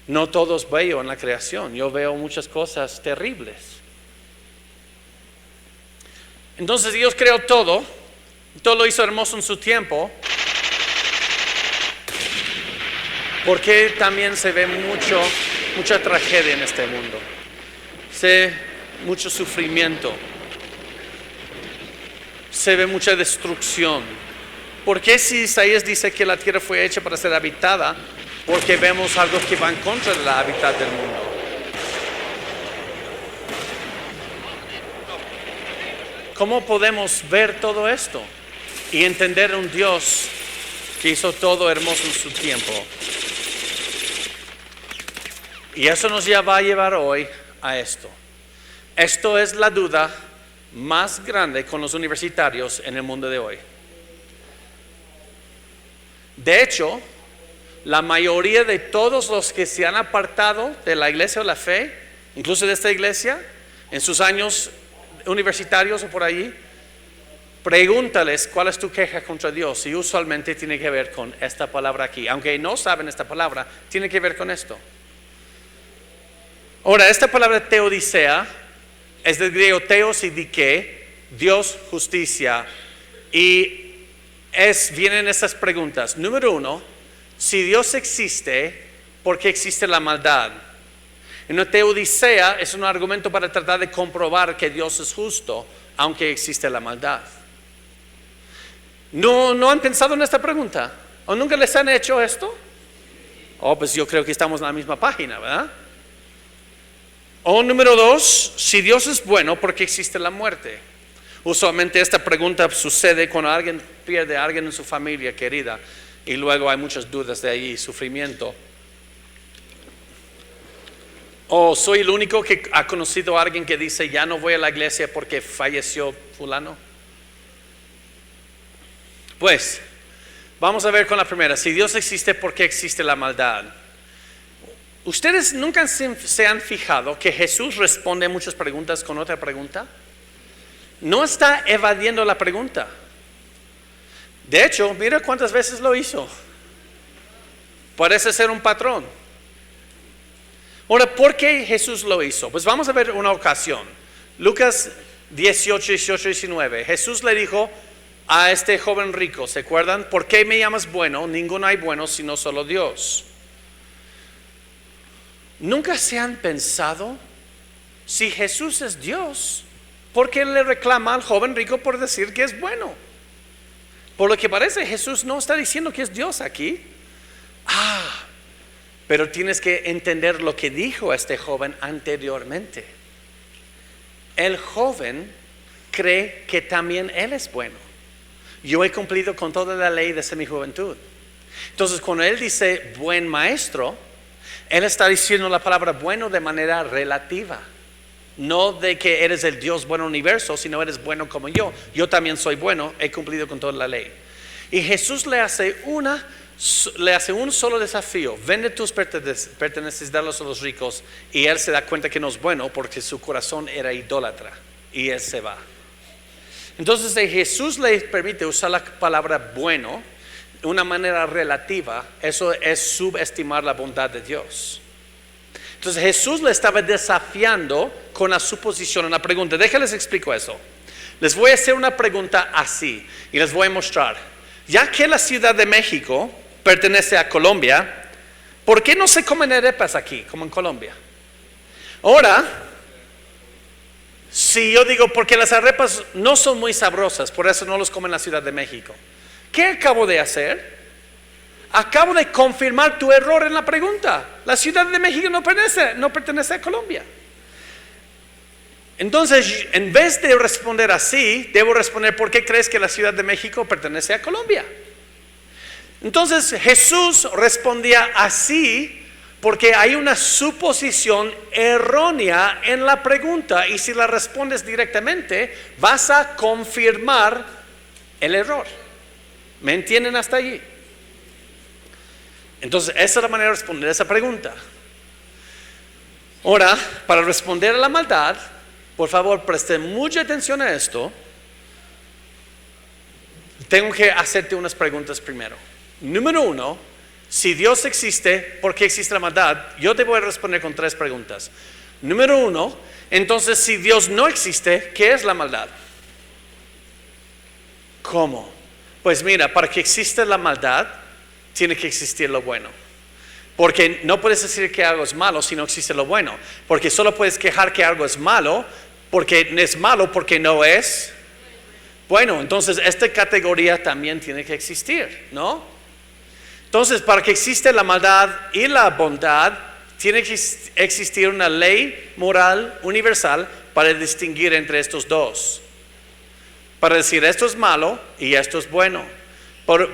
no todo es bello en la creación. Yo veo muchas cosas terribles. Entonces Dios creó todo lo hizo hermoso en su tiempo. Porque también se ve mucha tragedia en este mundo. Se ve mucho sufrimiento. Se ve mucha destrucción. ¿Por qué si Isaías dice que la tierra fue hecha para ser habitada? Porque vemos algo que va en contra de la hábitat del mundo. ¿Cómo podemos ver todo esto y entender un Dios que hizo todo hermoso en su tiempo? Y eso nos va a llevar hoy a esto. Esto es la duda más grande con los universitarios en el mundo de hoy. De hecho, la mayoría de todos los que se han apartado de la iglesia o la fe, incluso de esta iglesia, en sus años universitarios o por allí, pregúntales cuál es tu queja contra Dios, y usualmente tiene que ver con esta palabra aquí. Aunque no saben esta palabra, tiene que ver con esto. Ahora, esta palabra teodicea es del griego teos y dike, Dios, justicia, y vienen estas preguntas. Número 1, si Dios existe, ¿por qué existe la maldad? Una teodicea es un argumento para tratar de comprobar que Dios es justo, aunque existe la maldad. ¿No han pensado en esta pregunta? ¿O nunca les han hecho esto? Pues yo creo que estamos en la misma página, ¿verdad? O número 2, si Dios es bueno, ¿por qué existe la muerte? Usualmente esta pregunta sucede cuando alguien pierde a alguien en su familia querida y luego hay muchas dudas de ahí, sufrimiento. O soy el único que ha conocido a alguien que dice ya no voy a la iglesia porque falleció fulano. Pues vamos a ver con la primera. Si Dios existe, ¿por qué existe la maldad? ¿Ustedes nunca se han fijado que Jesús responde a muchas preguntas con otra pregunta? No está evadiendo la pregunta. De hecho, mira cuántas veces lo hizo. Parece ser un patrón. Ahora, ¿por qué Jesús lo hizo? Pues vamos a ver una ocasión. Lucas 18, 19. Jesús le dijo a este joven rico, ¿se acuerdan? ¿Por qué me llamas bueno? Ninguno hay bueno sino solo Dios. ¿Nunca se han pensado, si Jesús es Dios, por qué le reclama al joven rico por decir que es bueno? Por lo que parece, Jesús no está diciendo que es Dios aquí. Pero tienes que entender lo que dijo este joven anteriormente. El joven cree que también él es bueno. Yo he cumplido con toda la ley desde mi juventud. Entonces, cuando él dice buen maestro, él está diciendo la palabra bueno de manera relativa. No de que eres el Dios bueno universo, sino eres bueno como yo. Yo también soy bueno, he cumplido con toda la ley. Y Jesús le hace un solo desafío: vende tus pertenencias, darlos a los ricos. Y él se da cuenta que no es bueno porque su corazón era idólatra. Y él se va. Entonces Jesús le permite usar la palabra bueno de una manera relativa. Eso es subestimar la bondad de Dios. Entonces Jesús le estaba desafiando con la suposición en la pregunta. Déjales explico eso. Les voy a hacer una pregunta así y les voy a mostrar. Ya que la Ciudad de México pertenece a Colombia, ¿por qué no se comen arepas aquí como en Colombia? Ahora, Si yo digo, porque las arepas no son muy sabrosas, por eso no los comen en la Ciudad de México. ¿Qué acabo de hacer? Acabo de confirmar tu error en la pregunta. La Ciudad de México no pertenece a Colombia. Entonces, en vez de responder así, debo responder, ¿por qué crees que la Ciudad de México pertenece a Colombia? Entonces, Jesús respondía así porque hay una suposición errónea en la pregunta, y si la respondes directamente, vas a confirmar el error. ¿Me entienden hasta allí? Entonces, esa es la manera de responder esa pregunta. Ahora, para responder a la maldad, por favor, presten mucha atención a esto. Tengo que hacerte unas preguntas primero. Número 1, si Dios existe, ¿por qué existe la maldad? Yo te voy a responder con 3 preguntas. Número 1, entonces si Dios no existe, ¿qué es la maldad? ¿Cómo? Pues mira, para que exista la maldad, tiene que existir lo bueno. Porque no puedes decir que algo es malo si no existe lo bueno. Porque solo puedes quejar que algo es malo porque no es bueno. Entonces esta categoría también tiene que existir, ¿no? Entonces, para que exista la maldad y la bondad, tiene que existir una ley moral universal para distinguir entre estos dos. Para decir esto es malo y esto es bueno.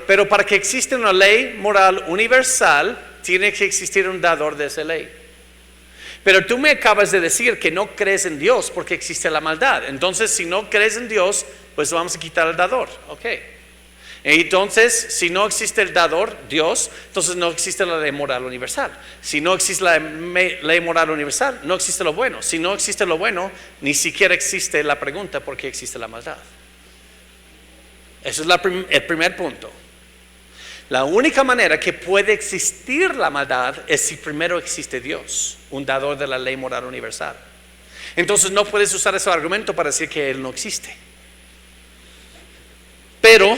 Pero para que exista una ley moral universal, tiene que existir un dador de esa ley. Pero tú me acabas de decir que no crees en Dios porque existe la maldad. Entonces, si no crees en Dios, pues vamos a quitar el dador. Ok. Entonces, si no existe el dador, Dios, entonces no existe la ley moral universal. Si no existe la ley moral universal, no existe lo bueno. Si no existe lo bueno, ni siquiera existe la pregunta por qué existe la maldad. Ese es el primer punto. La única manera que puede existir la maldad es si primero existe Dios, un dador de la ley moral universal. Entonces no puedes usar ese argumento para decir que Él no existe. Pero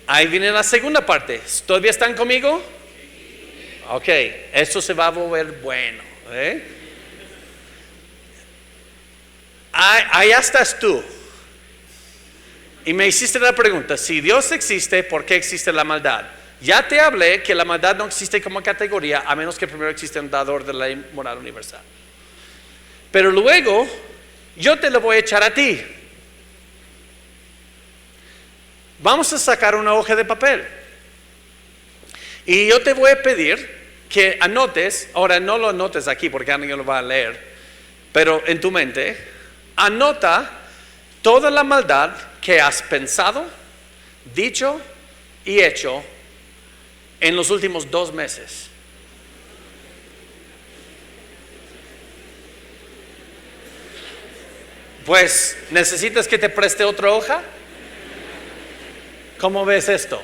ahí viene la segunda parte. ¿Todavía están conmigo? Ok, esto se va a volver bueno. Allá estás tú. Y me hiciste la pregunta, si Dios existe, ¿por qué existe la maldad? Ya te hablé que la maldad no existe como categoría a menos que primero exista un dador de la ley moral universal. Pero luego yo te lo voy a echar a ti. Vamos a sacar una hoja de papel. Y yo te voy a pedir que anotes, ahora no lo anotes aquí porque alguien lo va a leer, pero en tu mente, anota toda la maldad que has pensado, dicho y hecho en los últimos 2 meses. Pues, ¿necesitas que te preste otra hoja? ¿Cómo ves esto?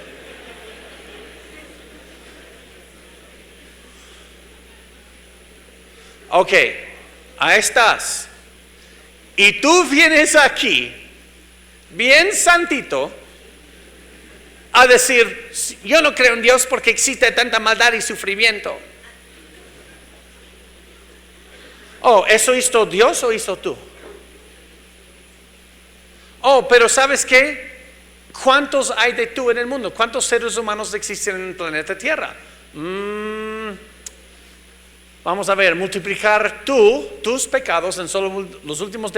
Ok, ahí estás. Y tú vienes aquí, bien santito, a decir, yo no creo en Dios porque existe tanta maldad y sufrimiento. Oh, ¿eso hizo Dios o hizo tú? Oh, pero ¿sabes qué? ¿Cuántos hay de tú en el mundo? ¿Cuántos seres humanos existen en el planeta Tierra? Vamos a ver, multiplicar tus pecados en solo los últimos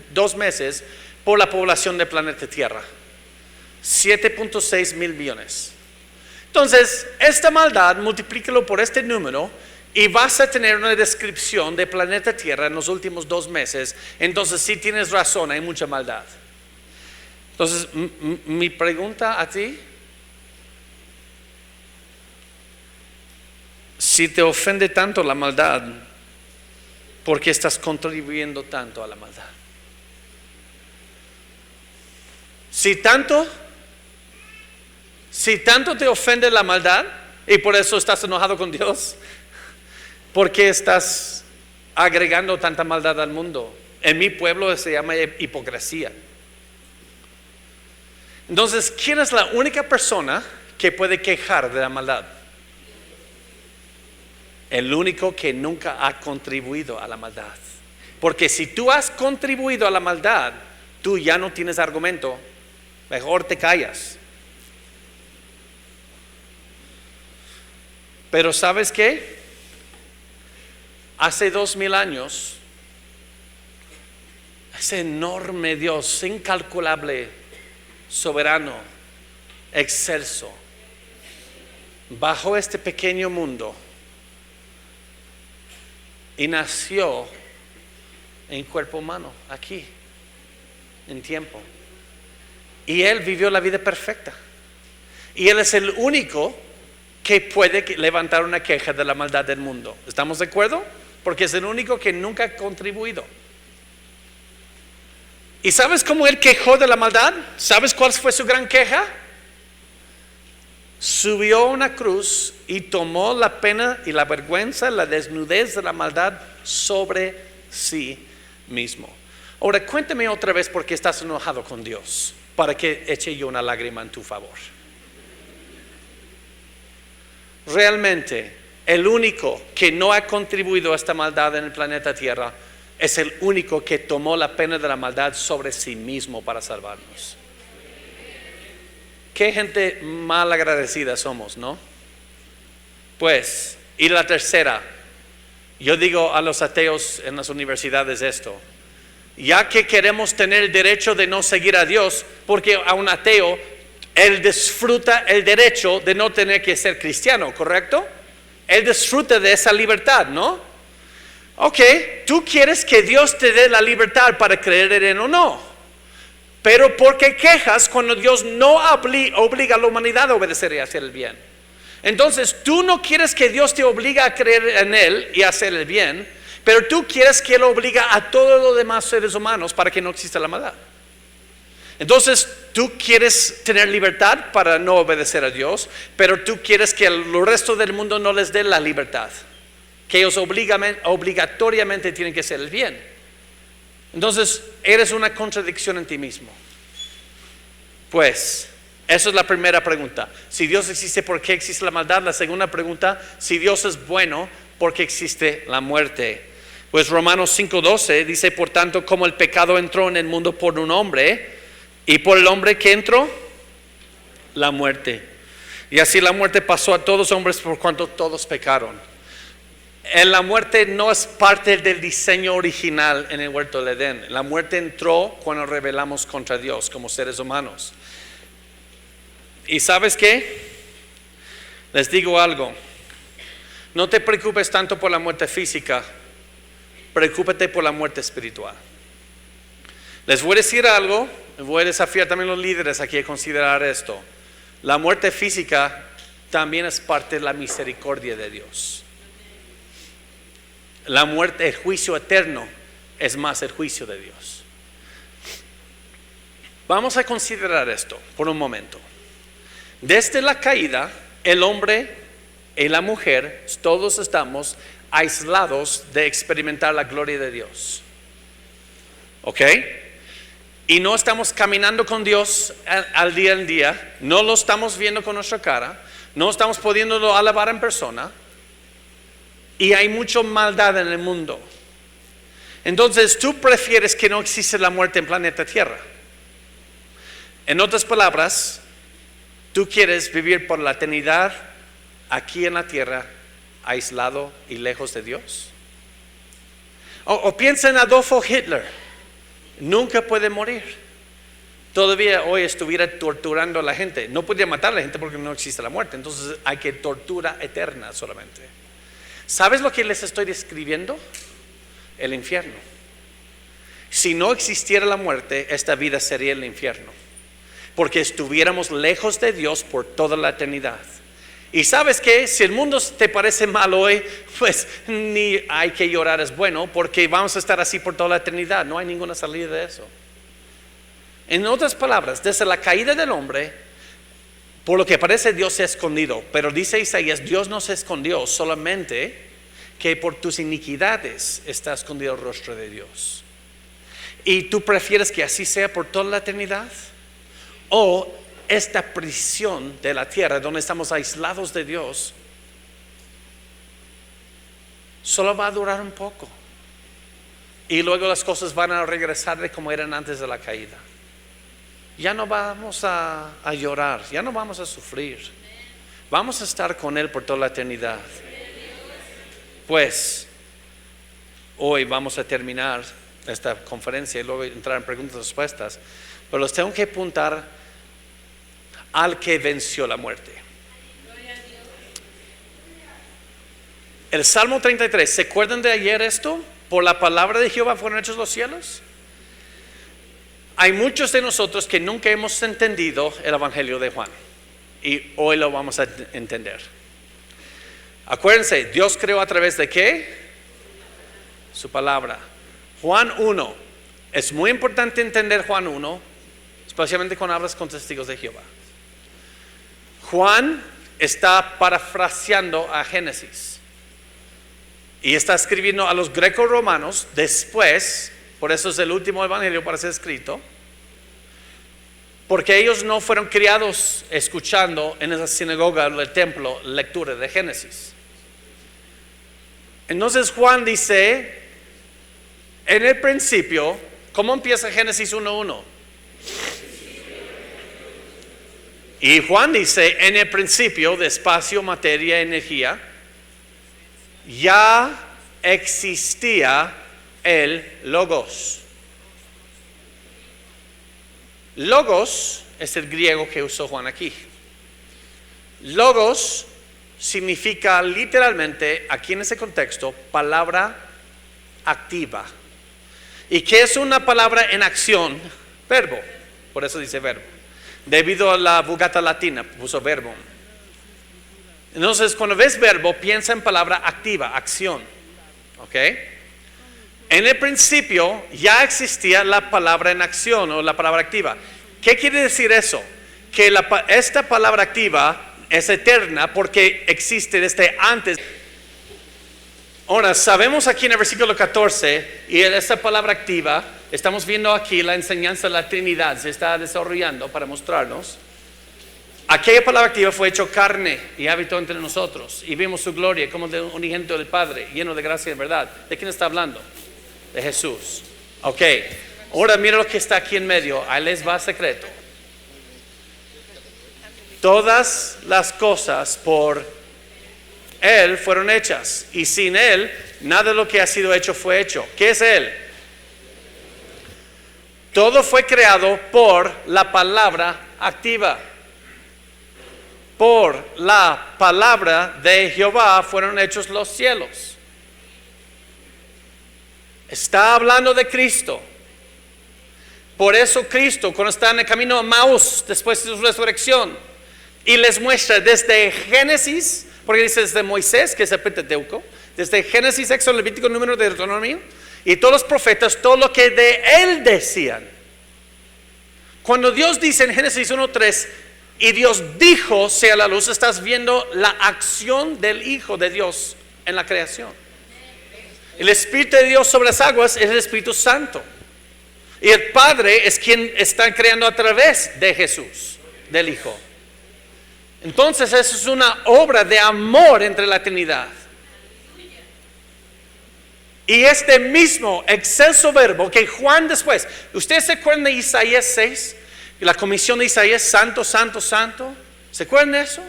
2 meses por la población del planeta Tierra. 7.6 mil millones. Entonces, esta maldad, multiplícalo por este número y vas a tener una descripción del planeta Tierra en los últimos 2 meses. Entonces, sí tienes razón, hay mucha maldad. Entonces, mi pregunta a ti, si te ofende tanto la maldad, ¿por qué estás contribuyendo tanto a la maldad? Si tanto te ofende la maldad y por eso estás enojado con Dios, ¿por qué estás agregando tanta maldad al mundo? En mi pueblo se llama hipocresía. Entonces, ¿quién es la única persona que puede quejar de la maldad? El único que nunca ha contribuido a la maldad. Porque si tú has contribuido a la maldad, tú ya no tienes argumento. Mejor te callas. Pero ¿sabes qué? Hace 2000 años, ese enorme Dios, incalculable, soberano, excelso, bajó este pequeño mundo y nació en cuerpo humano, aquí, en tiempo. Y Él vivió la vida perfecta. Y Él es el único que puede levantar una queja de la maldad del mundo. ¿Estamos de acuerdo? Porque es el único que nunca ha contribuido. ¿Y sabes cómo Él quejó de la maldad? ¿Sabes cuál fue su gran queja? Subió a una cruz y tomó la pena y la vergüenza, la desnudez de la maldad sobre sí mismo. Ahora cuéntame otra vez por qué estás enojado con Dios, para que eche yo una lágrima en tu favor. Realmente, el único que no ha contribuido a esta maldad en el planeta Tierra es el único que tomó la pena de la maldad sobre sí mismo para salvarnos. Qué gente mal agradecida somos, ¿no? Pues, y la tercera, yo digo a los ateos en las universidades esto: ya que queremos tener el derecho de no seguir a Dios, porque a un ateo él disfruta el derecho de no tener que ser cristiano, ¿correcto? Él disfruta de esa libertad, ¿no? Ok, tú quieres que Dios te dé la libertad para creer en Él o no, pero ¿por qué quejas cuando Dios no obliga a la humanidad a obedecer y a hacer el bien? Entonces tú no quieres que Dios te obligue a creer en Él y a hacer el bien, pero tú quieres que Él obliga a todos los demás seres humanos para que no exista la maldad. Entonces tú quieres tener libertad para no obedecer a Dios, pero tú quieres que el resto del mundo no les dé la libertad, que ellos obligatoriamente tienen que hacer el bien. Entonces eres una contradicción en ti mismo. Pues esa es la primera pregunta. Si Dios existe, ¿por qué existe la maldad? La segunda pregunta: si Dios es bueno, ¿por qué existe la muerte? Pues Romanos 5:12 dice: por tanto, como el pecado entró en el mundo por un hombre, y por el hombre que entró, la muerte. Y así la muerte pasó a todos los hombres por cuanto todos pecaron. La muerte no es parte del diseño original en el huerto del Edén. La muerte entró cuando rebelamos contra Dios como seres humanos. ¿Y sabes qué? Les digo algo. No te preocupes tanto por la muerte física, preocúpate por la muerte espiritual. Les voy a decir algo, voy a desafiar también a los líderes aquí a considerar esto. La muerte física también es parte de la misericordia de Dios. La muerte, el juicio eterno, es más el juicio de Dios. Vamos a considerar esto por un momento. Desde la caída, el hombre y la mujer, todos estamos aislados de experimentar la gloria de Dios. ¿Ok? Y no estamos caminando con Dios al día en día, no lo estamos viendo con nuestra cara, no estamos pudiéndolo alabar en persona, y hay mucha maldad en el mundo. Entonces tú prefieres que no existe la muerte en planeta Tierra. En otras palabras, tú quieres vivir por la eternidad aquí en la tierra, aislado y lejos de Dios. O piensa en Adolfo Hitler. Nunca puede morir. Todavía hoy estuviera torturando a la gente. No podría matar a la gente porque no existe la muerte. Entonces hay que tortura eterna solamente. ¿Sabes lo que les estoy describiendo? El infierno. Si no existiera la muerte, esta vida sería el infierno, porque estuviéramos lejos de Dios por toda la eternidad. Y sabes que si el mundo te parece mal hoy, pues ni hay que llorar, es bueno, porque vamos a estar así por toda la eternidad. No hay ninguna salida de eso. En otras palabras, desde la caída del hombre, por lo que parece, Dios se ha escondido. Pero dice Isaías, Dios no se escondió, solamente que por tus iniquidades está escondido el rostro de Dios. ¿Y tú prefieres que así sea por toda la eternidad? ¿O esta prisión de la tierra donde estamos aislados de Dios solo va a durar un poco? y luego las cosas van a regresar de como eran antes de la caída. Ya no vamos a llorar, ya no vamos a sufrir. Vamos a estar con Él por toda la eternidad. Pues, hoy vamos a terminar esta conferencia y luego entrar en preguntas y respuestas. Pero los tengo que apuntar al que venció la muerte. El Salmo 33, ¿se acuerdan de ayer esto? Por la palabra de Jehová fueron hechos los cielos. Hay muchos de nosotros que nunca hemos entendido el Evangelio de Juan. Y hoy lo vamos a entender. Acuérdense, Dios creó a través de ¿qué? Su palabra. Juan 1. Es muy importante entender Juan 1, especialmente cuando hablas con testigos de Jehová. Juan está parafraseando a Génesis. Y está escribiendo a los greco-romanos después, por eso es el último evangelio para ser escrito, porque ellos no fueron criados escuchando en esa sinagoga del templo lectura de Génesis. Entonces Juan dice, en el principio, ¿cómo empieza Génesis 1:1? Y Juan dice, en el principio de espacio, materia, energía, ya existía el Logos. Logos es el griego que usó Juan aquí. Logos significa literalmente, aquí en ese contexto, palabra activa. ¿Y qué es una palabra en acción? Verbo, por eso dice verbo. Debido a la Vulgata latina, puso verbo. Entonces, cuando ves verbo, piensa en palabra activa, acción. ¿Ok? En el principio ya existía la palabra en acción o la palabra activa. ¿Qué quiere decir eso? Que esta palabra activa es eterna porque existe desde antes. Ahora, sabemos aquí en el versículo 14, y en esta palabra activa, estamos viendo aquí la enseñanza de la Trinidad, se está desarrollando para mostrarnos. Aquella palabra activa fue hecho carne y habitó entre nosotros, y vimos su gloria como de un unigénito del Padre, lleno de gracia y de verdad. ¿De quién está hablando? De Jesús. Ok, ahora mira lo que está aquí en medio, ahí les va secreto. Todas las cosas por Él fueron hechas, y sin Él nada de lo que ha sido hecho fue hecho. ¿Qué es Él? Todo fue creado por la palabra activa. Por la palabra de Jehová fueron hechos los cielos. Está hablando de Cristo. Por eso Cristo, cuando está en el camino a Maús, después de su resurrección, y les muestra desde Génesis, porque dice desde Moisés, que es el Pentateuco, desde Génesis, Éxodo, Levítico, Número, de Deuteronomio, y todos los profetas, todo lo que de Él decían. Cuando Dios dice en Génesis 1:3, y Dios dijo, sea la luz, estás viendo la acción del Hijo de Dios en la creación. El Espíritu de Dios sobre las aguas es el Espíritu Santo. Y el Padre es quien está creando a través de Jesús, del Hijo. Entonces eso es una obra de amor entre la Trinidad. Y este mismo excelso verbo que Juan después, ¿ustedes se acuerdan de Isaías 6? La comisión de Isaías, santo, santo, santo. ¿Se acuerdan de eso?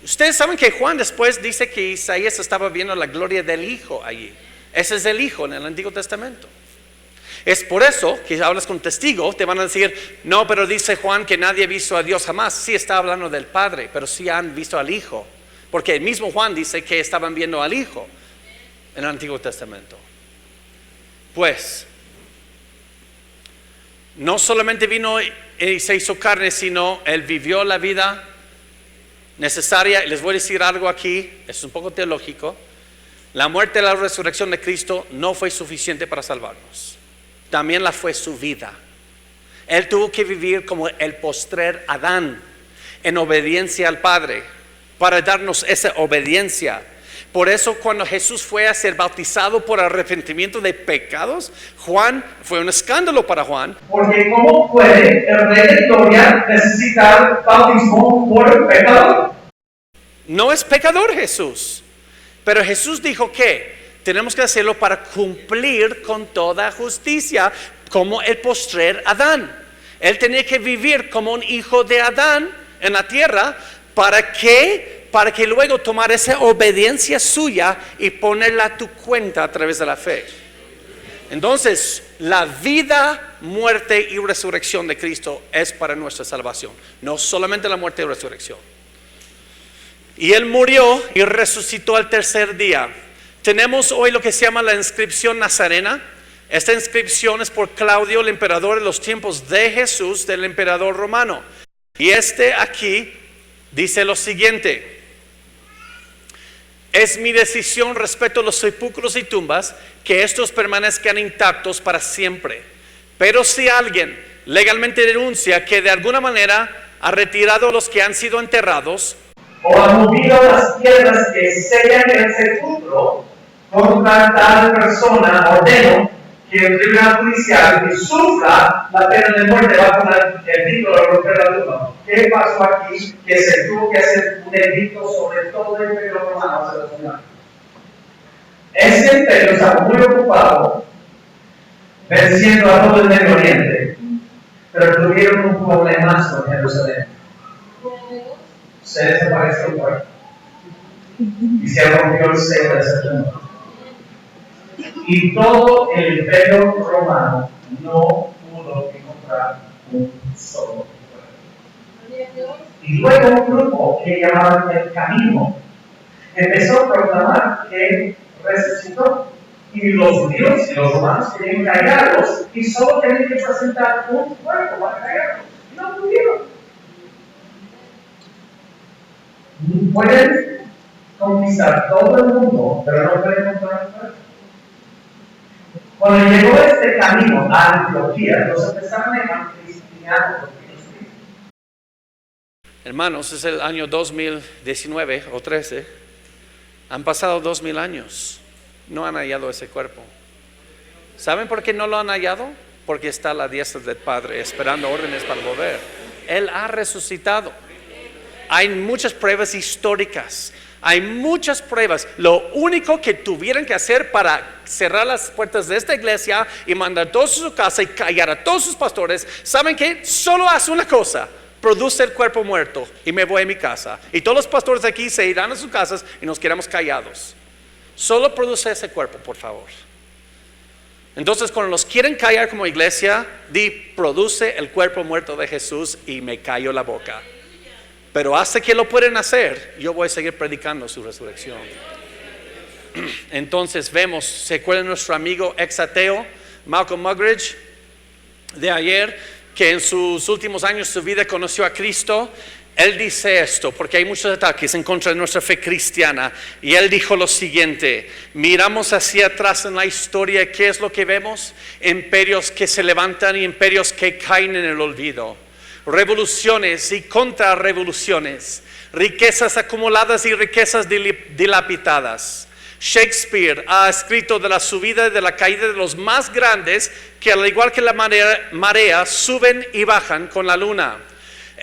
Ustedes saben que Juan después dice que Isaías estaba viendo la gloria del Hijo allí. Ese es el Hijo en el Antiguo Testamento. Es por eso que hablas con testigos, te van a decir, no, pero dice Juan que nadie ha visto a Dios jamás. Sí está hablando del Padre, pero sí han visto al Hijo. Porque el mismo Juan dice que estaban viendo al Hijo en el Antiguo Testamento. Pues, no solamente vino y se hizo carne, sino Él vivió la vida necesaria. Les voy a decir algo aquí, es un poco teológico. La muerte y la resurrección de Cristo no fue suficiente para salvarnos. También la fue su vida. Él tuvo que vivir como el postrer Adán, en obediencia al Padre, para darnos esa obediencia. Por eso cuando Jesús fue a ser bautizado por arrepentimiento de pecados, Juan, fue un escándalo para Juan. Porque ¿cómo puede el Rey de Gloria necesitar bautismo por pecador? No es pecador Jesús, pero Jesús dijo que Tenemos que hacerlo para cumplir con toda justicia, como el postrer Adán. Él tenía que vivir como un hijo de Adán en la tierra. ¿Para qué? Para que luego tomar esa obediencia suya y ponerla a tu cuenta a través de la fe. Entonces, la vida, muerte y resurrección de Cristo es para nuestra salvación. No solamente la muerte y resurrección. Y Él murió y resucitó al tercer día. Tenemos hoy lo que se llama la inscripción nazarena. Esta inscripción es por Claudio, el emperador de los tiempos de Jesús, del emperador romano. Y aquí dice lo siguiente: es mi decisión respecto a los sepulcros y tumbas que estos permanezcan intactos para siempre. Pero si alguien legalmente denuncia que de alguna manera ha retirado a los que han sido enterrados, o ha movido las piedras que sellan el sepulcro, contra tal persona ordeno que el tribunal judicial que sufra la pena de muerte bajo el título de romper la tumba. ¿Qué pasó aquí? Que se tuvo que hacer un edicto sobre todo el imperio romano hace 2000 años. Ese imperio estaba muy ocupado venciendo a todo el Medio Oriente, pero tuvieron un problemazo en Jerusalén. Se desapareció el puerto y se rompió el sello de esa tumba. Y todo el imperio romano no pudo encontrar un solo pueblo. Y luego un grupo que llamaban el Camino empezó a proclamar que resucitó. Y los judíos y los romanos querían callarlos y solo tenían que presentar un cuerpo para callarlos. No pudieron. Pueden conquistar todo el mundo, pero no pueden encontrar un cuerpo. Cuando llegó este camino a Antioquía, los empezaron a cristianos por Cristo. hermanos, es el año 2019 o 13. Han pasado 2000 años. No han hallado ese cuerpo. ¿Saben por qué no lo han hallado? Porque está a la diestra del Padre esperando órdenes para volver. Él ha resucitado. Hay muchas pruebas históricas. Hay muchas pruebas. Lo único que tuvieran que hacer para cerrar las puertas de esta iglesia y mandar a todos a su casa y callar a todos sus pastores, ¿saben qué? Solo hace una cosa: produce el cuerpo muerto y me voy a mi casa. Y todos los pastores aquí se irán a sus casas y nos quedamos callados. Solo produce ese cuerpo, por favor. Entonces, cuando los quieren callar como iglesia, produce el cuerpo muerto de Jesús y me callo la boca. Pero hasta que lo pueden hacer, yo voy a seguir predicando su resurrección. Entonces vemos, ¿se acuerdan de nuestro amigo exateo Malcolm Muggeridge de ayer, que en sus últimos años de su vida conoció a Cristo? Él dice esto, porque hay muchos ataques en contra de nuestra fe cristiana, y él dijo lo siguiente: miramos hacia atrás en la historia, ¿qué es lo que vemos? Imperios que se levantan y imperios que caen en el olvido, revoluciones y contrarrevoluciones, riquezas acumuladas y riquezas dilapidadas. Shakespeare ha escrito de la subida y de la caída de los más grandes, que al igual que la marea suben y bajan con la luna.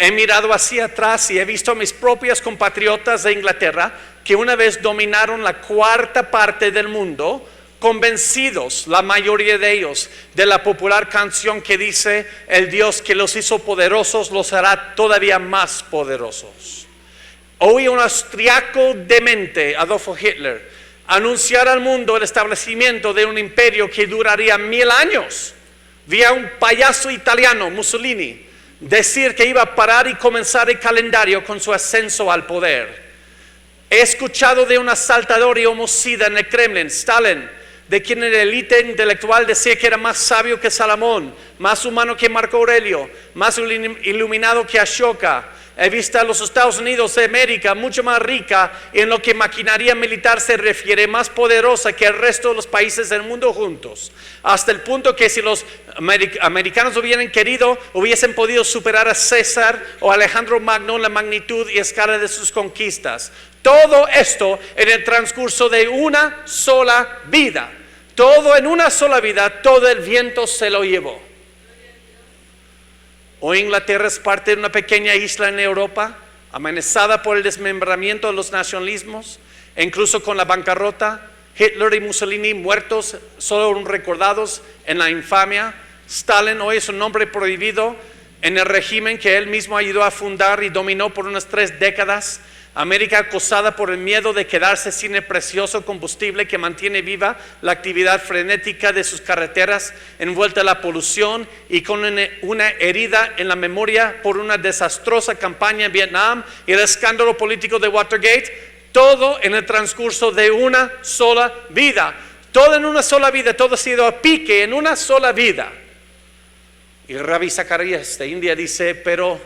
He mirado hacia atrás y he visto a mis propios compatriotas de Inglaterra, que una vez dominaron la cuarta parte del mundo, convencidos, la mayoría de ellos, de la popular canción que dice: el Dios que los hizo poderosos los hará todavía más poderosos. Oí un austriaco demente, Adolfo Hitler, anunciar al mundo el establecimiento de un imperio que duraría 1000 años. Vi a un payaso italiano, Mussolini, decir que iba a parar y comenzar el calendario con su ascenso al poder. He escuchado de un asaltador y homicida en el Kremlin, Stalin, de quien la élite intelectual decía que era más sabio que Salomón, más humano que Marco Aurelio, más iluminado que Ashoka. He visto a los Estados Unidos de América mucho más rica, en lo que maquinaria militar se refiere, más poderosa que el resto de los países del mundo juntos, hasta el punto que si los americanos hubieran querido, hubiesen podido superar a César o Alejandro Magno en la magnitud y escala de sus conquistas. Todo esto en el transcurso de una sola vida. Todo en una sola vida, todo el viento se lo llevó. Hoy Inglaterra es parte de una pequeña isla en Europa, amenazada por el desmembramiento de los nacionalismos, e incluso con la bancarrota. Hitler y Mussolini muertos, solo recordados en la infamia. Stalin hoy es un nombre prohibido en el régimen que él mismo ayudó a fundar y dominó por unas 3 décadas. América acosada por el miedo de quedarse sin el precioso combustible que mantiene viva la actividad frenética de sus carreteras, envuelta en la polución y con una herida en la memoria por una desastrosa campaña en Vietnam y el escándalo político de Watergate. Todo en el transcurso de una sola vida. Todo en una sola vida. Todo ha sido a pique en una sola vida. Y Rabbi Zacarías de India dice, pero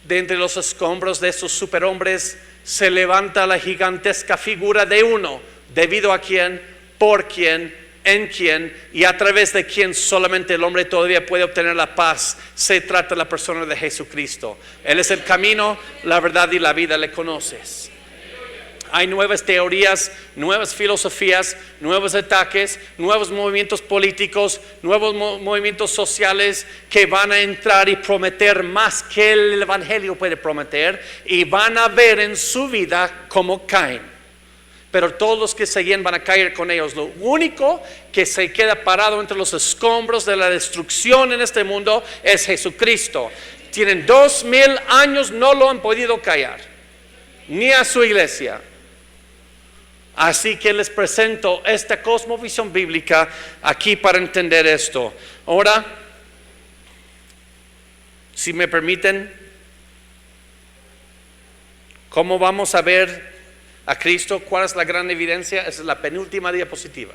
de entre los escombros de esos superhombres se levanta la gigantesca figura de uno, debido a quien, por quien, en quien y a través de quien solamente el hombre todavía puede obtener la paz. Se trata de la persona de Jesucristo. Él es el camino, la verdad y la vida. Le conoces. Hay nuevas teorías, nuevas filosofías, nuevos ataques, nuevos movimientos políticos, nuevos movimientos sociales que van a entrar y prometer más que el Evangelio puede prometer y van a ver en su vida cómo caen. Pero todos los que seguían van a caer con ellos. Lo único que se queda parado entre los escombros de la destrucción en este mundo es Jesucristo. Tienen 2000 años, no lo han podido callar, ni a su iglesia. Así que les presento esta cosmovisión bíblica aquí para entender esto. Ahora, si me permiten, ¿cómo vamos a ver a Cristo? ¿Cuál es la gran evidencia? Esa es la penúltima diapositiva.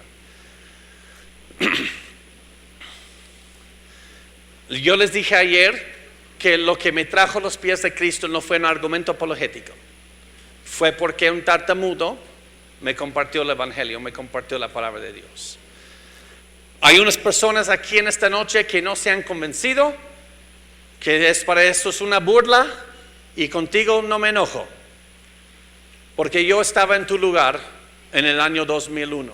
Yo les dije ayer que lo que me trajo a los pies de Cristo no fue un argumento apologético. Fue porque un tartamudo me compartió el Evangelio, me compartió la palabra de Dios. Hay unas personas aquí en esta noche que no se han convencido, que para eso es una burla, y contigo no me enojo, porque yo estaba en tu lugar en el año 2001,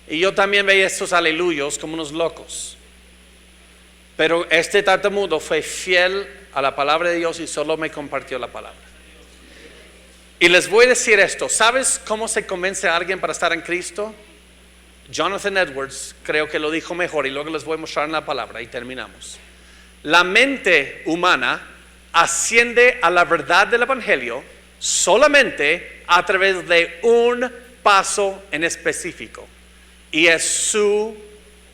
y yo también veía estos aleluyos como unos locos, pero este tartamudo fue fiel a la palabra de Dios y solo me compartió la palabra. Y les voy a decir esto, ¿sabes cómo se convence a alguien para estar en Cristo? Jonathan Edwards creo que lo dijo mejor y luego les voy a mostrar en la palabra y terminamos. La mente humana asciende a la verdad del Evangelio solamente a través de un paso en específico, y es su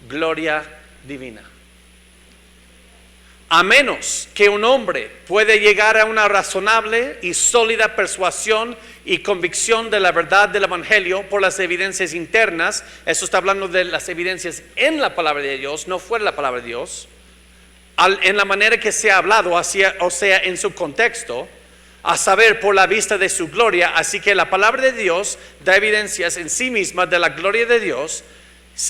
gloria divina. A menos que un hombre pueda llegar a una razonable y sólida persuasión y convicción de la verdad del Evangelio por las evidencias internas, eso está hablando de las evidencias en la palabra de Dios, no fuera de la palabra de Dios, en la manera que se ha hablado, o sea, en su contexto, a saber, por la vista de su gloria. Así que la palabra de Dios da evidencias en sí misma de la gloria de Dios.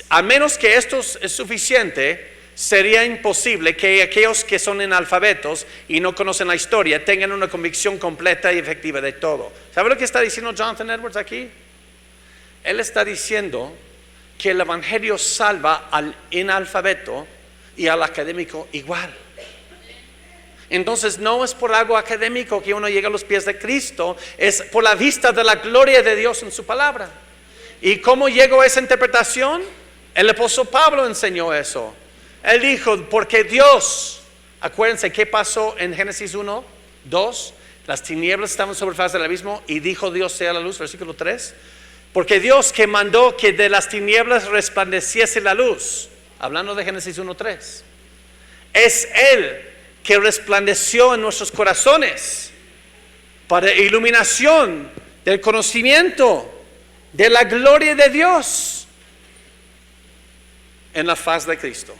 A menos que esto es suficiente, sería imposible que aquellos que son analfabetos y no conocen la historia tengan una convicción completa y efectiva de todo. ¿Sabe lo que está diciendo Jonathan Edwards aquí? Él está diciendo que el Evangelio salva al analfabeto y al académico igual. Entonces no es por algo académico que uno llega a los pies de Cristo, es por la vista de la gloria de Dios en su palabra. ¿Y cómo llegó a esa interpretación? El apóstol Pablo enseñó eso. Él dijo, porque Dios, acuérdense qué pasó en Génesis 1, 2, las tinieblas estaban sobre el faz del abismo y dijo Dios sea la luz, versículo 3. Porque Dios que mandó que de las tinieblas resplandeciese la luz, hablando de Génesis 1, 3, es Él que resplandeció en nuestros corazones para iluminación del conocimiento de la gloria de Dios en la faz de Cristo.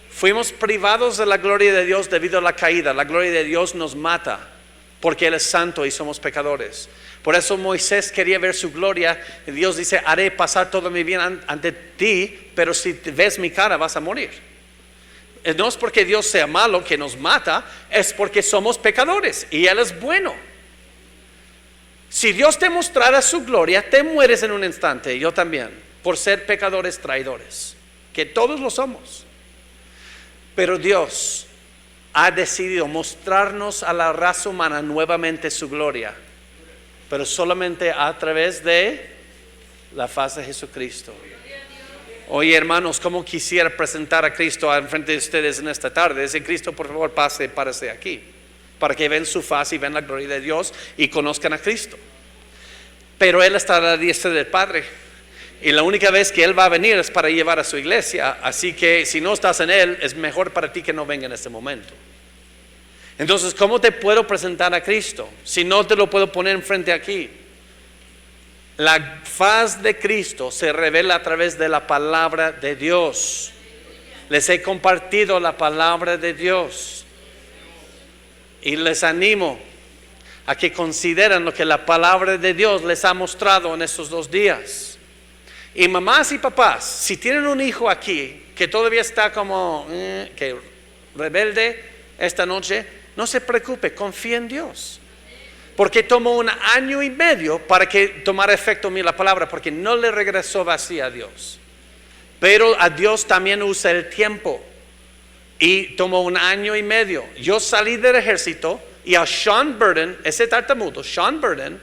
Fuimos privados de la gloria de Dios debido a la caída. La gloria de Dios nos mata porque Él es santo y somos pecadores. Por eso Moisés quería ver su gloria y Dios dice, haré pasar todo mi bien ante ti, pero si ves mi cara vas a morir. No es porque Dios sea malo que nos mata, es porque somos pecadores y Él es bueno. Si Dios te mostrara su gloria, te mueres en un instante, yo también, por ser pecadores traidores, que todos lo somos. Pero Dios ha decidido mostrarnos a la raza humana nuevamente su gloria, pero solamente a través de la faz de Jesucristo. Oye, hermanos, ¿cómo quisiera presentar a Cristo enfrente de ustedes en esta tarde? Dice, Cristo, por favor, párese aquí, para que vean su faz y vean la gloria de Dios y conozcan a Cristo. Pero Él está a la diestra del Padre, y la única vez que Él va a venir es para llevar a su iglesia. Así que si no estás en Él, es mejor para ti que no venga en este momento. Entonces, ¿cómo te puedo presentar a Cristo si no te lo puedo poner enfrente aquí? La faz de Cristo se revela a través de la palabra de Dios. Les he compartido la palabra de Dios y les animo a que consideren lo que la palabra de Dios les ha mostrado en estos 2 días. Y mamás y papás, si tienen un hijo aquí que todavía está como que rebelde esta noche, no se preocupe, confía en Dios. Porque tomó 1 año y medio para que tomara efecto en mí la palabra, porque no le regresó vacía a Dios. Pero a Dios también usa el tiempo. Y tomó 1 año y medio. Yo salí del ejército y a Sean Burden, ese tartamudo, Sean Burden,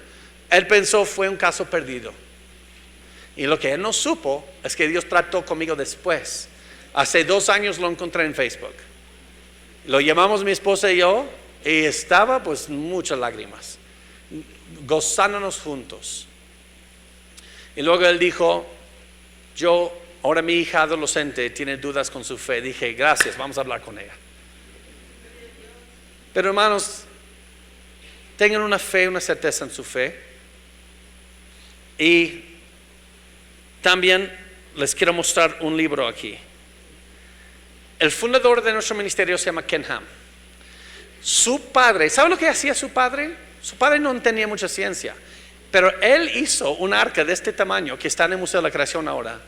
él pensó fue un caso perdido. Y lo que él no supo es que Dios trató conmigo después. Hace 2 años lo encontré en Facebook. Lo llamamos mi esposa y yo, y estaba pues muchas lágrimas, gozándonos juntos. Y luego él dijo, ahora mi hija adolescente tiene dudas con su fe. Dije, gracias, vamos a hablar con ella. Pero hermanos, tengan una fe, una certeza en su fe. Y también les quiero mostrar un libro aquí. El fundador de nuestro ministerio se llama Ken Ham. Su padre, ¿sabe lo que hacía su padre? Su padre no tenía mucha ciencia, pero él hizo un arca de este tamaño que está en el Museo de la Creación ahora.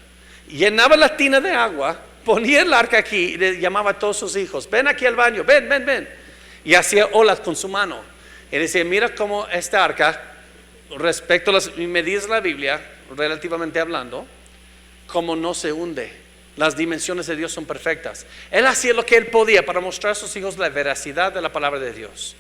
Llenaba la tina de agua, ponía el arca aquí y le llamaba a todos sus hijos, ven aquí al baño, ven. Y hacía olas con su mano. Y decía, mira cómo esta arca, respecto a las medidas de la Biblia, relativamente hablando, cómo no se hunde. Las dimensiones de Dios son perfectas. Él hacía lo que él podía para mostrar a sus hijos la veracidad de la palabra de Dios.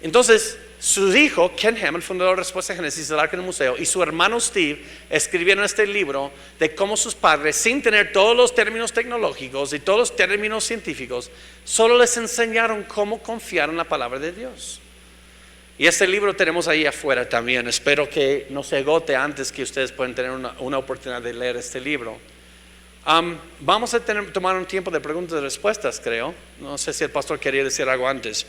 Entonces, su hijo, Ken Ham, el fundador de Respuesta a Génesis del Arca en el Museo, y su hermano Steve escribieron este libro de cómo sus padres, sin tener todos los términos tecnológicos y todos los términos científicos, solo les enseñaron cómo confiar en la palabra de Dios. Y este libro tenemos ahí afuera también. Espero que no se agote antes que ustedes puedan tener una oportunidad de leer este libro. Vamos a tomar un tiempo de preguntas y respuestas, creo. No sé si el pastor quería decir algo antes.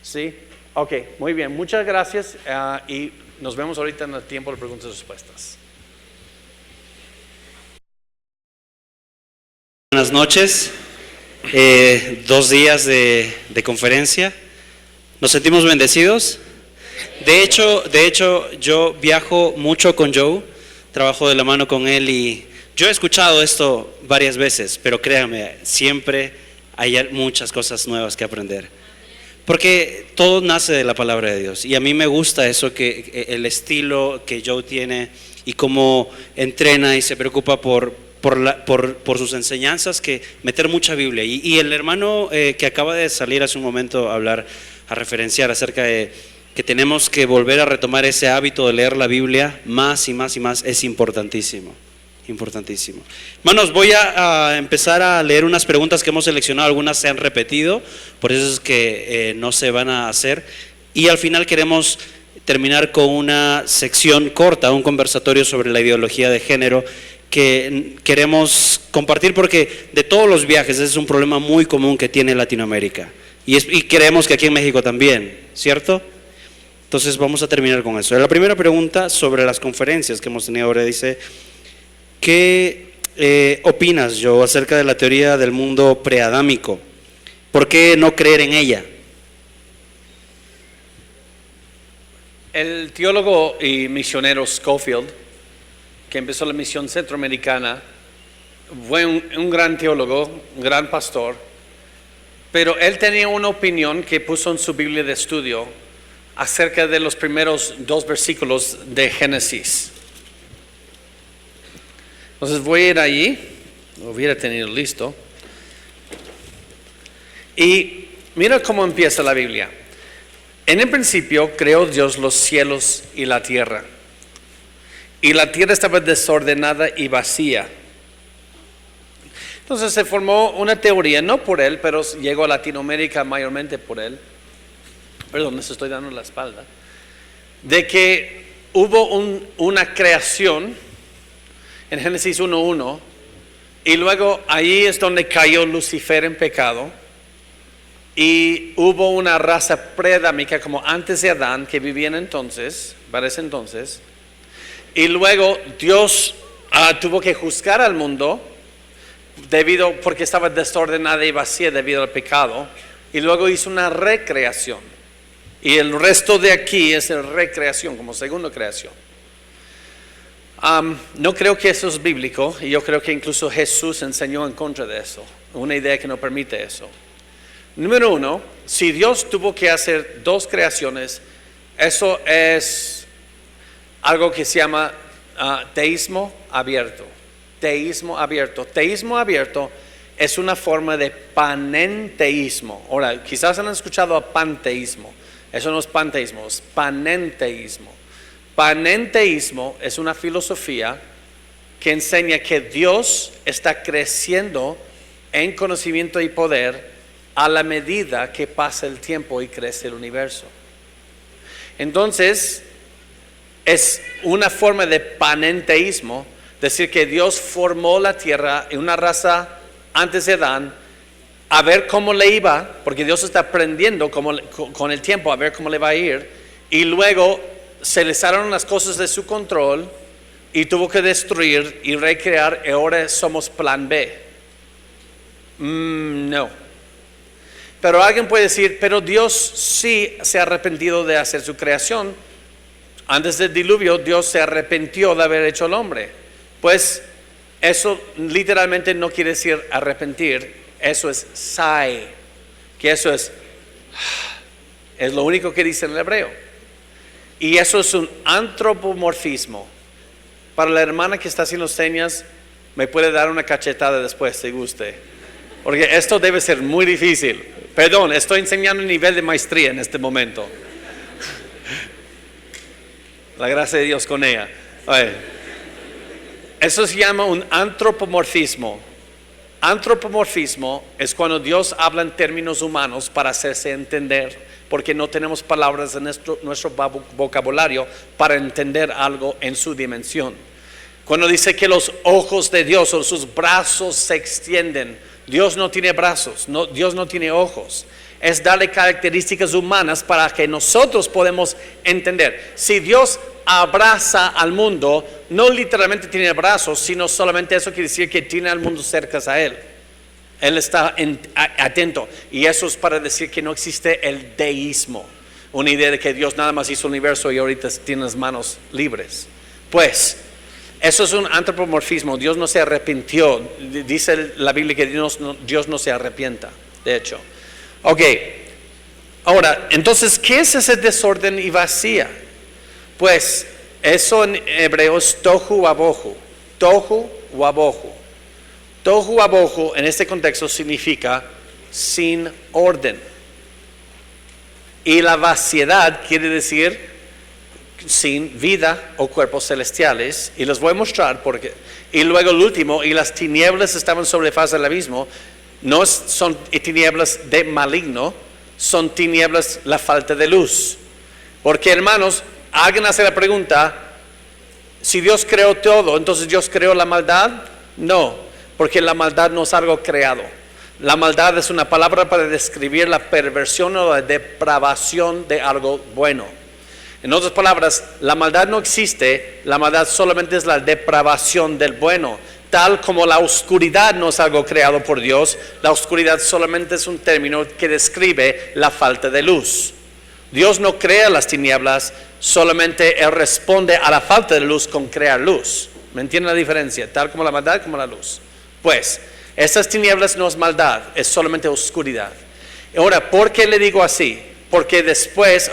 ¿Sí? Ok, muy bien. Muchas gracias y nos vemos ahorita en el tiempo de preguntas y respuestas. Buenas noches. 2 días de conferencia. ¿Nos sentimos bendecidos? De hecho, yo viajo mucho con Joe. Trabajo de la mano con él y yo he escuchado esto varias veces, pero créanme, siempre hay muchas cosas nuevas que aprender. Porque todo nace de la palabra de Dios. Y a mí me gusta eso, que el estilo que Joe tiene y cómo entrena y se preocupa por sus enseñanzas, que meter mucha Biblia. Y el hermano que acaba de salir hace un momento a referenciar acerca de que tenemos que volver a retomar ese hábito de leer la Biblia más y más y más, es importantísimo. Importantísimo. Hermanos, voy a empezar a leer unas preguntas que hemos seleccionado. Algunas se han repetido, por eso es que no se van a hacer. Y al final queremos terminar con una sección corta, un conversatorio sobre la ideología de género que queremos compartir, porque de todos los viajes ese es un problema muy común que tiene Latinoamérica. Y creemos que aquí en México también, ¿cierto? Entonces vamos a terminar con eso. La primera pregunta sobre las conferencias que hemos tenido ahora dice: ¿qué opinas, Joe, acerca de la teoría del mundo preadámico? ¿Por qué no creer en ella? El teólogo y misionero Scofield, que empezó la misión centroamericana, fue un gran teólogo, un gran pastor, pero él tenía una opinión que puso en su Biblia de estudio acerca de los primeros 2 versículos de Génesis. Entonces voy a ir allí, lo hubiera tenido listo. Y mira cómo empieza la Biblia. En el principio creó Dios los cielos y la tierra. y la tierra estaba desordenada y vacía. Entonces se formó una teoría, no por él, pero llegó a Latinoamérica mayormente por él. Perdón, les estoy dando la espalda. De que hubo una creación en Génesis 1:1 y luego ahí es donde cayó Lucifer en pecado y hubo una raza preadámica como antes de Adán que vivían entonces, para ese entonces, y luego Dios tuvo que juzgar al mundo porque estaba desordenada y vacía debido al pecado, y luego hizo una recreación. Y el resto de aquí es la recreación, como segunda creación. No creo que eso es bíblico, y yo creo que incluso Jesús enseñó en contra de eso. Una idea que no permite eso. Número 1, si Dios tuvo que hacer 2 creaciones, eso es algo que se llama teísmo abierto. Teísmo abierto. Teísmo abierto es una forma de panenteísmo. Ahora, quizás han escuchado a panteísmo. Eso no es panteísmo, es panenteísmo. Panenteísmo es una filosofía que enseña que Dios está creciendo en conocimiento y poder a la medida que pasa el tiempo y crece el universo. Entonces, es una forma de panenteísmo, decir que Dios formó la tierra en una raza antes de Adán, a ver cómo le iba, porque Dios está aprendiendo con el tiempo a ver cómo le va a ir, y luego se le salieron las cosas de su control y tuvo que destruir y recrear, y ahora somos plan B. No. Pero alguien puede decir, pero Dios sí se ha arrepentido de hacer su creación. Antes del diluvio, Dios se arrepintió de haber hecho al hombre. Pues eso literalmente no quiere decir arrepentir. Eso es sai, que eso es lo único que dice en el hebreo. Y eso es un antropomorfismo. Para la hermana que está haciendo señas, me puede dar una cachetada después, si guste. Porque esto debe ser muy difícil. Perdón, estoy enseñando un nivel de maestría en este momento. La gracia de Dios con ella. Eso se llama un antropomorfismo. Antropomorfismo es cuando Dios habla en términos humanos para hacerse entender, porque no tenemos palabras en nuestro vocabulario para entender algo en su dimensión. Cuando dice que los ojos de Dios o sus brazos se extienden, Dios no tiene brazos, Dios no tiene ojos. Es darle características humanas para que nosotros podamos entender. Si Dios abraza al mundo, no literalmente tiene brazos, sino solamente eso quiere decir que tiene al mundo cerca a Él. Él está atento. Y eso es para decir que no existe el deísmo. Una idea de que Dios nada más hizo el universo y ahorita tiene las manos libres. Pues, eso es un antropomorfismo. Dios no se arrepintió. Dice la Biblia que Dios no se arrepienta, de hecho. Ok, ahora, entonces, ¿qué es ese desorden y vacía? Pues, eso en hebreo es tohu wabohu. Tohu wabohu. Tohu wabohu en este contexto significa sin orden. Y la vaciedad quiere decir sin vida o cuerpos celestiales. Y les voy a mostrar porque. Y luego el último, y las tinieblas estaban sobre la faz del abismo. No son tinieblas de maligno, son tinieblas la falta de luz. Porque hermanos, alguien hace la pregunta, si Dios creó todo, entonces Dios creó la maldad. No, porque la maldad no es algo creado. La maldad es una palabra para describir la perversión o la depravación de algo bueno. En otras palabras, la maldad no existe, la maldad solamente es la depravación del bueno. Tal como la oscuridad no es algo creado por Dios, la oscuridad solamente es un término que describe la falta de luz. Dios no crea las tinieblas, solamente Él responde a la falta de luz con crear luz. ¿Me entienden la diferencia? Tal como la maldad como la luz. Pues, estas tinieblas no es maldad, es solamente oscuridad. Ahora, ¿por qué le digo así? Porque después,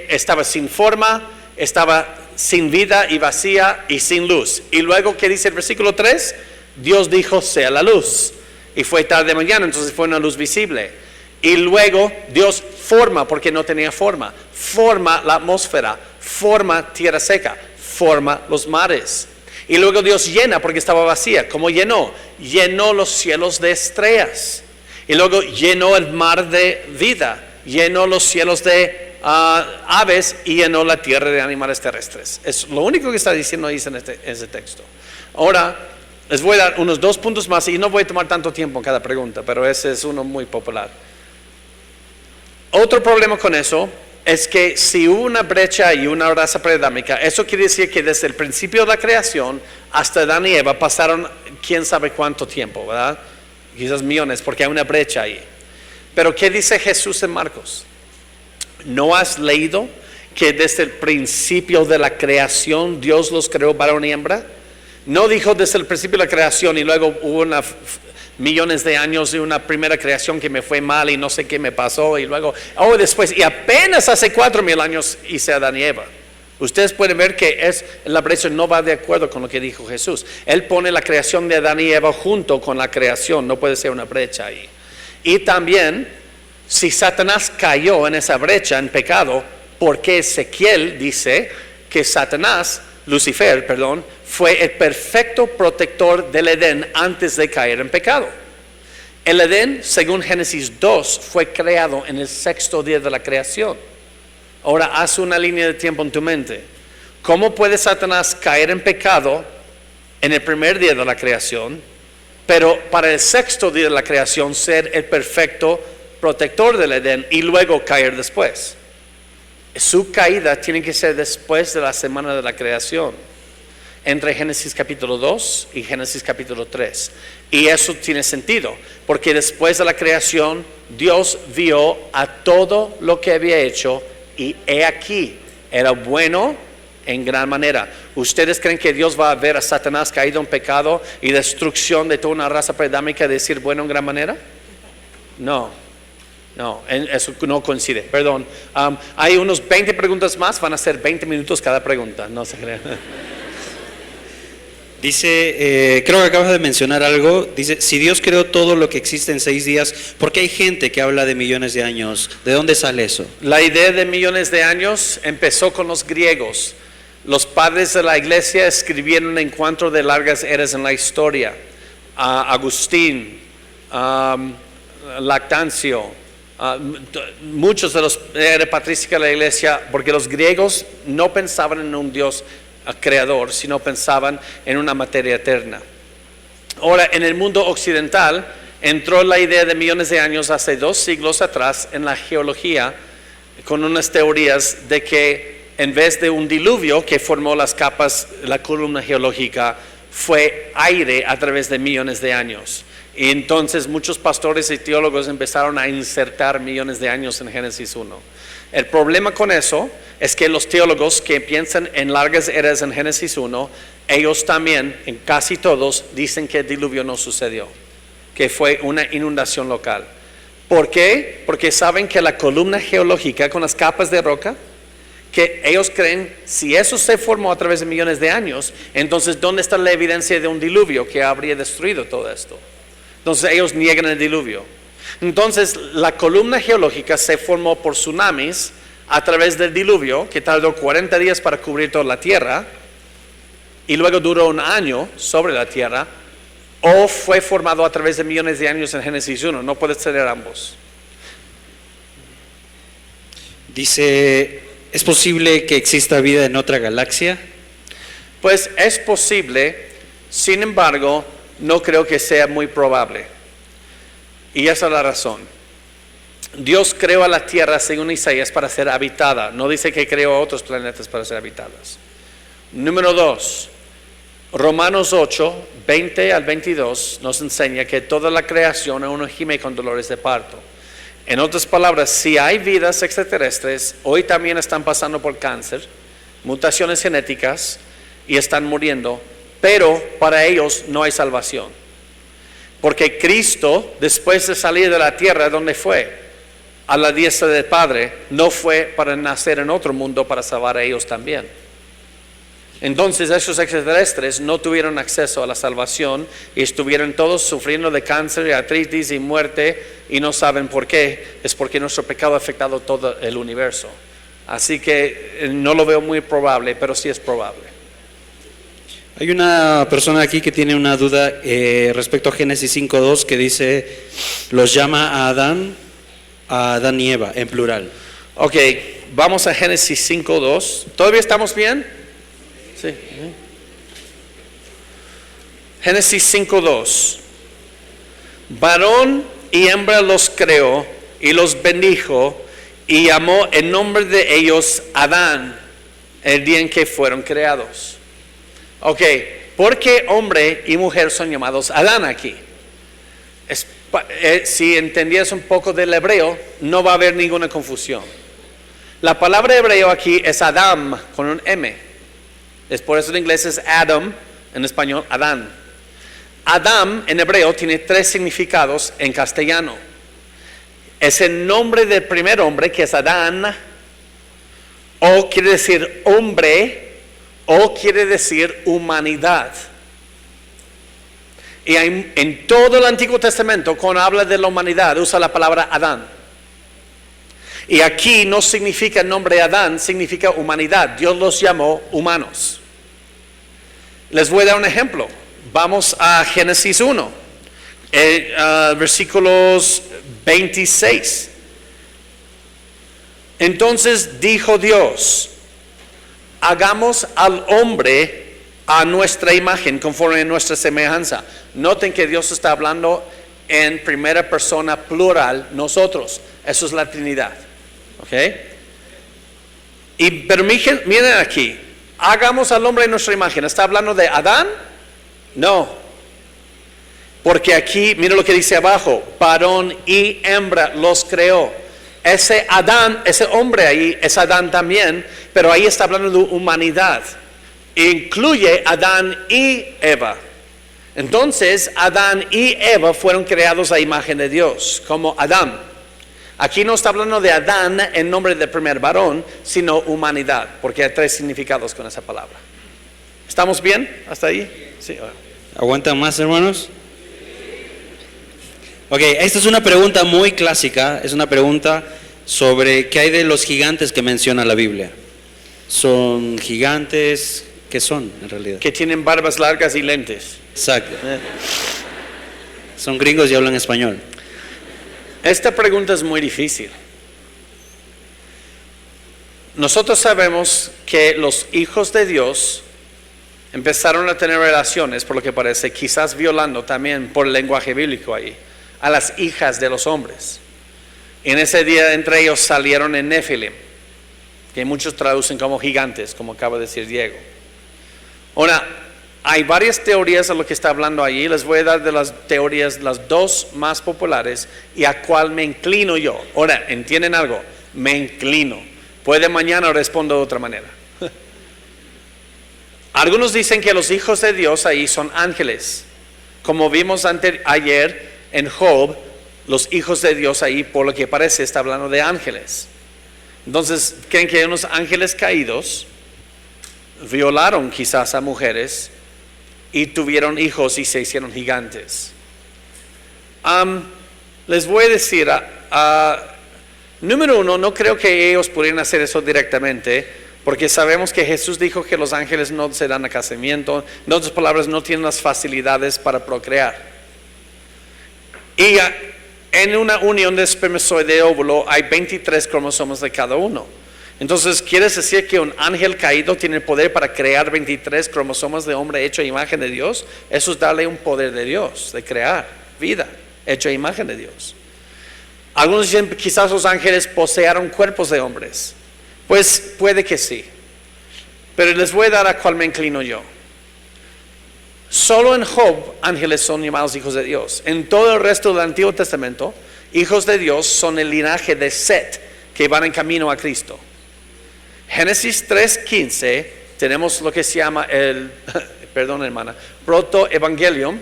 estaba sin forma, estaba sin vida y vacía y sin luz. Y luego, ¿qué dice el versículo 3? Dios dijo, sea la luz. Y fue tarde mañana, entonces fue una luz visible. Y luego Dios forma, porque no tenía forma. Forma la atmósfera, forma tierra seca, forma los mares. Y luego Dios llena porque estaba vacía. ¿Cómo llenó? Llenó los cielos de estrellas. Y luego llenó el mar de vida. Llenó los cielos de aves y llenó la tierra de animales terrestres. Es lo único que está diciendo ahí en ese texto. Ahora, les voy a dar unos 2 puntos más y no voy a tomar tanto tiempo en cada pregunta, pero ese es uno muy popular. Otro problema con eso es que si hubo una brecha y una raza preadámica, eso quiere decir que desde el principio de la creación hasta Adán y Eva pasaron quién sabe cuánto tiempo, ¿verdad? Quizás millones, porque hay una brecha ahí. Pero ¿qué dice Jesús en Marcos? ¿No has leído que desde el principio de la creación Dios los creó varón y hembra? No dijo desde el principio de la creación y luego hubo millones de años de una primera creación que me fue mal y no sé qué me pasó y luego, después, y apenas hace 4,000 años hice a Adán y Eva. Ustedes pueden ver que la brecha no va de acuerdo con lo que dijo Jesús. Él pone la creación de Adán y Eva junto con la creación, no puede ser una brecha ahí. Y también, si Satanás cayó en esa brecha, en pecado, porque Ezequiel dice que Lucifer, fue el perfecto protector del Edén antes de caer en pecado. El Edén, según Génesis 2, fue creado en el 6º día de la creación. Ahora, haz una línea de tiempo en tu mente. ¿Cómo puede Satanás caer en pecado en el primer día de la creación, pero para el 6º día de la creación ser el perfecto protector del Edén y luego caer después? Su caída tiene que ser después de la semana de la creación, entre Génesis capítulo 2 y Génesis capítulo 3. Y eso tiene sentido, porque después de la creación, Dios vio a todo lo que había hecho y he aquí, era bueno en gran manera. ¿Ustedes creen que Dios va a ver a Satanás caído en pecado y destrucción de toda una raza preadámica y decir bueno en gran manera? No, eso no coincide, perdón. Hay unos 20 preguntas más, van a ser 20 minutos cada pregunta, no se crean. Dice, creo que acabas de mencionar algo, dice, si Dios creó todo lo que existe en 6 días, ¿por qué hay gente que habla de millones de años? ¿De dónde sale eso? La idea de millones de años empezó con los griegos. Los padres de la iglesia escribieron en cuanto de largas eras en la historia. Agustín, Lactancio, muchos de los patrísticos de la iglesia, porque los griegos no pensaban en un Dios creador, sino pensaban en una materia eterna. Ahora, en el mundo occidental entró la idea de millones de años hace 2 siglos atrás en la geología, con unas teorías de que en vez de un diluvio que formó las capas, la columna geológica, fue aire a través de millones de años. Y entonces muchos pastores y teólogos empezaron a insertar millones de años en Génesis 1. El problema con eso es que los teólogos que piensan en largas eras en Génesis 1, ellos también, en casi todos, dicen que el diluvio no sucedió, que fue una inundación local. ¿Por qué? Porque saben que la columna geológica con las capas de roca, que ellos creen, si eso se formó a través de millones de años, entonces ¿dónde está la evidencia de un diluvio que habría destruido todo esto? Entonces ellos niegan el diluvio. Entonces la columna geológica se formó por tsunamis a través del diluvio, que tardó 40 días para cubrir toda la tierra, y luego duró 1 año sobre la tierra, o fue formado a través de millones de años en Génesis 1. No puede ser ambos. Dice, ¿es posible que exista vida en otra galaxia? Pues es posible, sin embargo, no creo que sea muy probable. Y esa es la razón. Dios creó a la Tierra, según Isaías, para ser habitada. No dice que creó a otros planetas para ser habitadas. Número 2, Romanos 8, 20 al 22 nos enseña que toda la creación aún gime con dolores de parto. En otras palabras, si hay vidas extraterrestres, hoy también están pasando por cáncer, mutaciones genéticas y están muriendo, pero para ellos no hay salvación. Porque Cristo, después de salir de la tierra, ¿dónde fue? A la diestra del Padre. No fue para nacer en otro mundo para salvar a ellos también. Entonces esos extraterrestres no tuvieron acceso a la salvación y estuvieron todos sufriendo de cáncer, artritis y muerte y no saben por qué. Es porque nuestro pecado ha afectado todo el universo. Así que no lo veo muy probable, pero sí es probable. Hay una persona aquí que tiene una duda respecto a Génesis 5.2 que dice, los llama a Adán y Eva, en plural. Ok, vamos a Génesis 5.2. ¿Todavía estamos bien? Sí. Génesis 5.2. Varón y hembra los creó y los bendijo y llamó el nombre de ellos Adán, el día en que fueron creados. Ok, ¿por qué hombre y mujer son llamados Adán aquí? Si entendías un poco del hebreo, no va a haber ninguna confusión. La palabra hebreo aquí es Adam con un M. Es por eso en inglés es Adam, en español Adán. Adam en hebreo tiene 3 significados en castellano. Es el nombre del primer hombre, que es Adán, o quiere decir hombre, o quiere decir humanidad. Y en todo el Antiguo Testamento, cuando habla de la humanidad, usa la palabra Adán. Y aquí no significa el nombre Adán, significa humanidad. Dios los llamó humanos. Les voy a dar un ejemplo. Vamos a Génesis 1, versículos 26. Entonces dijo Dios, hagamos al hombre a nuestra imagen, conforme a nuestra semejanza. Noten que Dios está hablando en primera persona plural, nosotros. Eso es la Trinidad. ¿Ok? Pero miren aquí, hagamos al hombre a nuestra imagen. ¿Está hablando de Adán? No. Porque aquí, miren lo que dice abajo, varón y hembra los creó. Ese Adán, ese hombre ahí, es Adán también, pero ahí está hablando de humanidad. Incluye Adán y Eva. Entonces, Adán y Eva fueron creados a imagen de Dios, como Adán. Aquí no está hablando de Adán en nombre del primer varón, sino humanidad, porque hay 3 significados con esa palabra. ¿Estamos bien hasta ahí? Sí. ¿Aguantan más, hermanos? Ok, esta es una pregunta muy clásica, es una pregunta sobre qué hay de los gigantes que menciona la Biblia. ¿Son gigantes? ¿Qué son en realidad? Que tienen barbas largas y lentes. Exacto. Son gringos y hablan español. Esta pregunta es muy difícil. Nosotros sabemos que los hijos de Dios empezaron a tener relaciones, por lo que parece, quizás violando también por el lenguaje bíblico ahí, a las hijas de los hombres. Y en ese día entre ellos salieron en Nefilim, que muchos traducen como gigantes, como acaba de decir Diego. Ahora, hay varias teorías a lo que está hablando allí. Les voy a dar de las teorías, las 2 más populares y a cuál me inclino yo. Ahora, ¿entienden algo? Me inclino. Puede mañana respondo de otra manera. Algunos dicen que los hijos de Dios ahí son ángeles. Como vimos ayer en Job, los hijos de Dios ahí, por lo que parece, está hablando de ángeles. Entonces, creen que hay unos ángeles caídos, violaron quizás a mujeres y tuvieron hijos y se hicieron gigantes. Les voy a decir, número 1, no creo que ellos pudieran hacer eso directamente, porque sabemos que Jesús dijo que los ángeles no se dan a casamiento. En otras palabras, no tienen las facilidades para procrear. Y en una unión de espermatozoide y óvulo hay 23 cromosomas de cada uno. Entonces, ¿quieres decir que un ángel caído tiene el poder para crear 23 cromosomas de hombre hecho a imagen de Dios? Eso es darle un poder de Dios, de crear vida hecho a imagen de Dios. Algunos dicen que quizás los ángeles poseyeron cuerpos de hombres. Pues puede que sí. Pero les voy a dar a cuál me inclino yo. Solo en Job ángeles son llamados hijos de Dios. En todo el resto del Antiguo Testamento, hijos de Dios son el linaje de Set, que van en camino a Cristo. Génesis 3:15 tenemos lo que se llama el, perdón hermana, protoevangelium.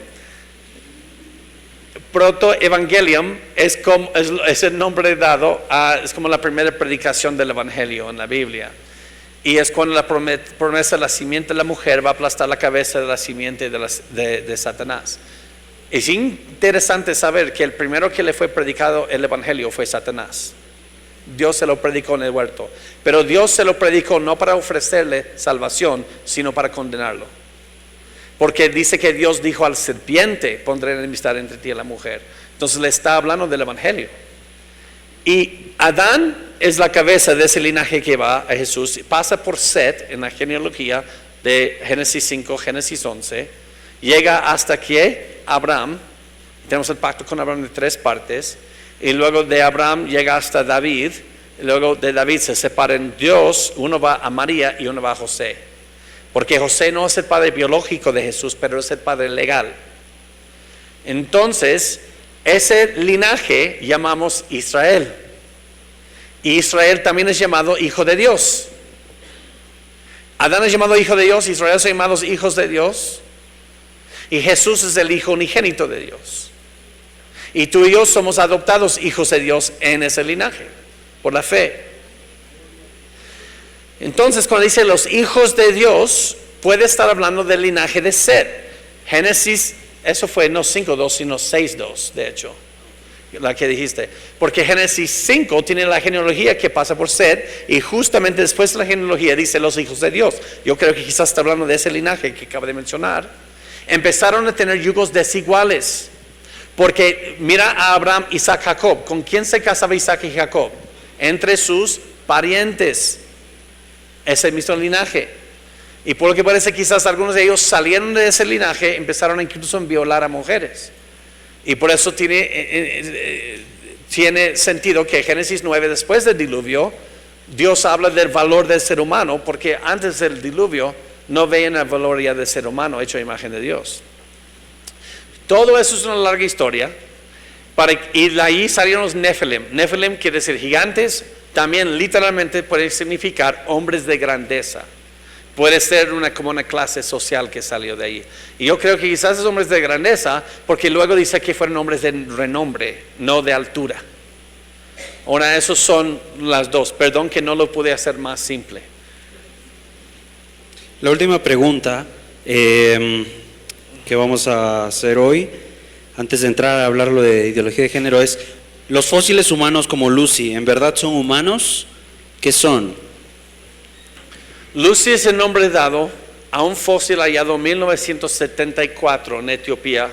Protoevangelium es el nombre dado es como la primera predicación del evangelio en la Biblia. Y es cuando la promesa de la simiente de la mujer va a aplastar la cabeza de la simiente de Satanás. Es interesante saber que el primero que le fue predicado el evangelio fue Satanás. Dios se lo predicó en el huerto, pero Dios se lo predicó no para ofrecerle salvación, sino para condenarlo. porque dice que Dios dijo al serpiente, pondré enemistad entre ti y la mujer. Entonces le está hablando del Evangelio. Y Adán es la cabeza de ese linaje que va a Jesús. Pasa por Set en la genealogía de Génesis 5, Génesis 11. Llega hasta que Abraham. Tenemos el pacto con Abraham de 3 partes. Y luego de Abraham llega hasta David. Y luego de David se separan Dios. Uno va a María y uno va a José. Porque José no es el padre biológico de Jesús, pero es el padre legal. Entonces, ese linaje llamamos Israel. Y Israel también es llamado hijo de Dios. Adán es llamado hijo de Dios, Israel son llamados hijos de Dios. Y Jesús es el hijo unigénito de Dios. Y tú y yo somos adoptados hijos de Dios en ese linaje, por la fe. Entonces, cuando dice los hijos de Dios, puede estar hablando del linaje de Set. Génesis, eso fue no 5.2, sino 6.2, de hecho, la que dijiste. Porque Génesis 5 tiene la genealogía que pasa por Set, y justamente después de la genealogía dice los hijos de Dios. Yo creo que quizás está hablando de ese linaje que acabo de mencionar. Empezaron a tener yugos desiguales. Porque mira a Abraham, Isaac, Jacob. ¿Con quién se casaba Isaac y Jacob? Entre sus parientes. Ese mismo linaje. Y por lo que parece quizás algunos de ellos salieron de ese linaje, empezaron incluso a violar a mujeres. Y por eso tiene sentido que Génesis 9, después del diluvio, Dios habla del valor del ser humano, porque antes del diluvio no veían el valor ya del ser humano hecho a imagen de Dios. Todo eso es una larga historia. Y de ahí salieron los Nephilim. Nephilim quiere decir gigantes, también literalmente puede significar hombres de grandeza. Puede ser como una clase social que salió de ahí. Y yo creo que quizás es hombres de grandeza, porque luego dice que fueron hombres de renombre, no de altura. Ahora, esos son las dos. Perdón que no lo pude hacer más simple. La última pregunta que vamos a hacer hoy, antes de entrar a hablarlo de ideología de género, es: ¿los fósiles humanos como Lucy en verdad son humanos? ¿Qué son? Lucy es el nombre dado a un fósil hallado en 1974 en Etiopía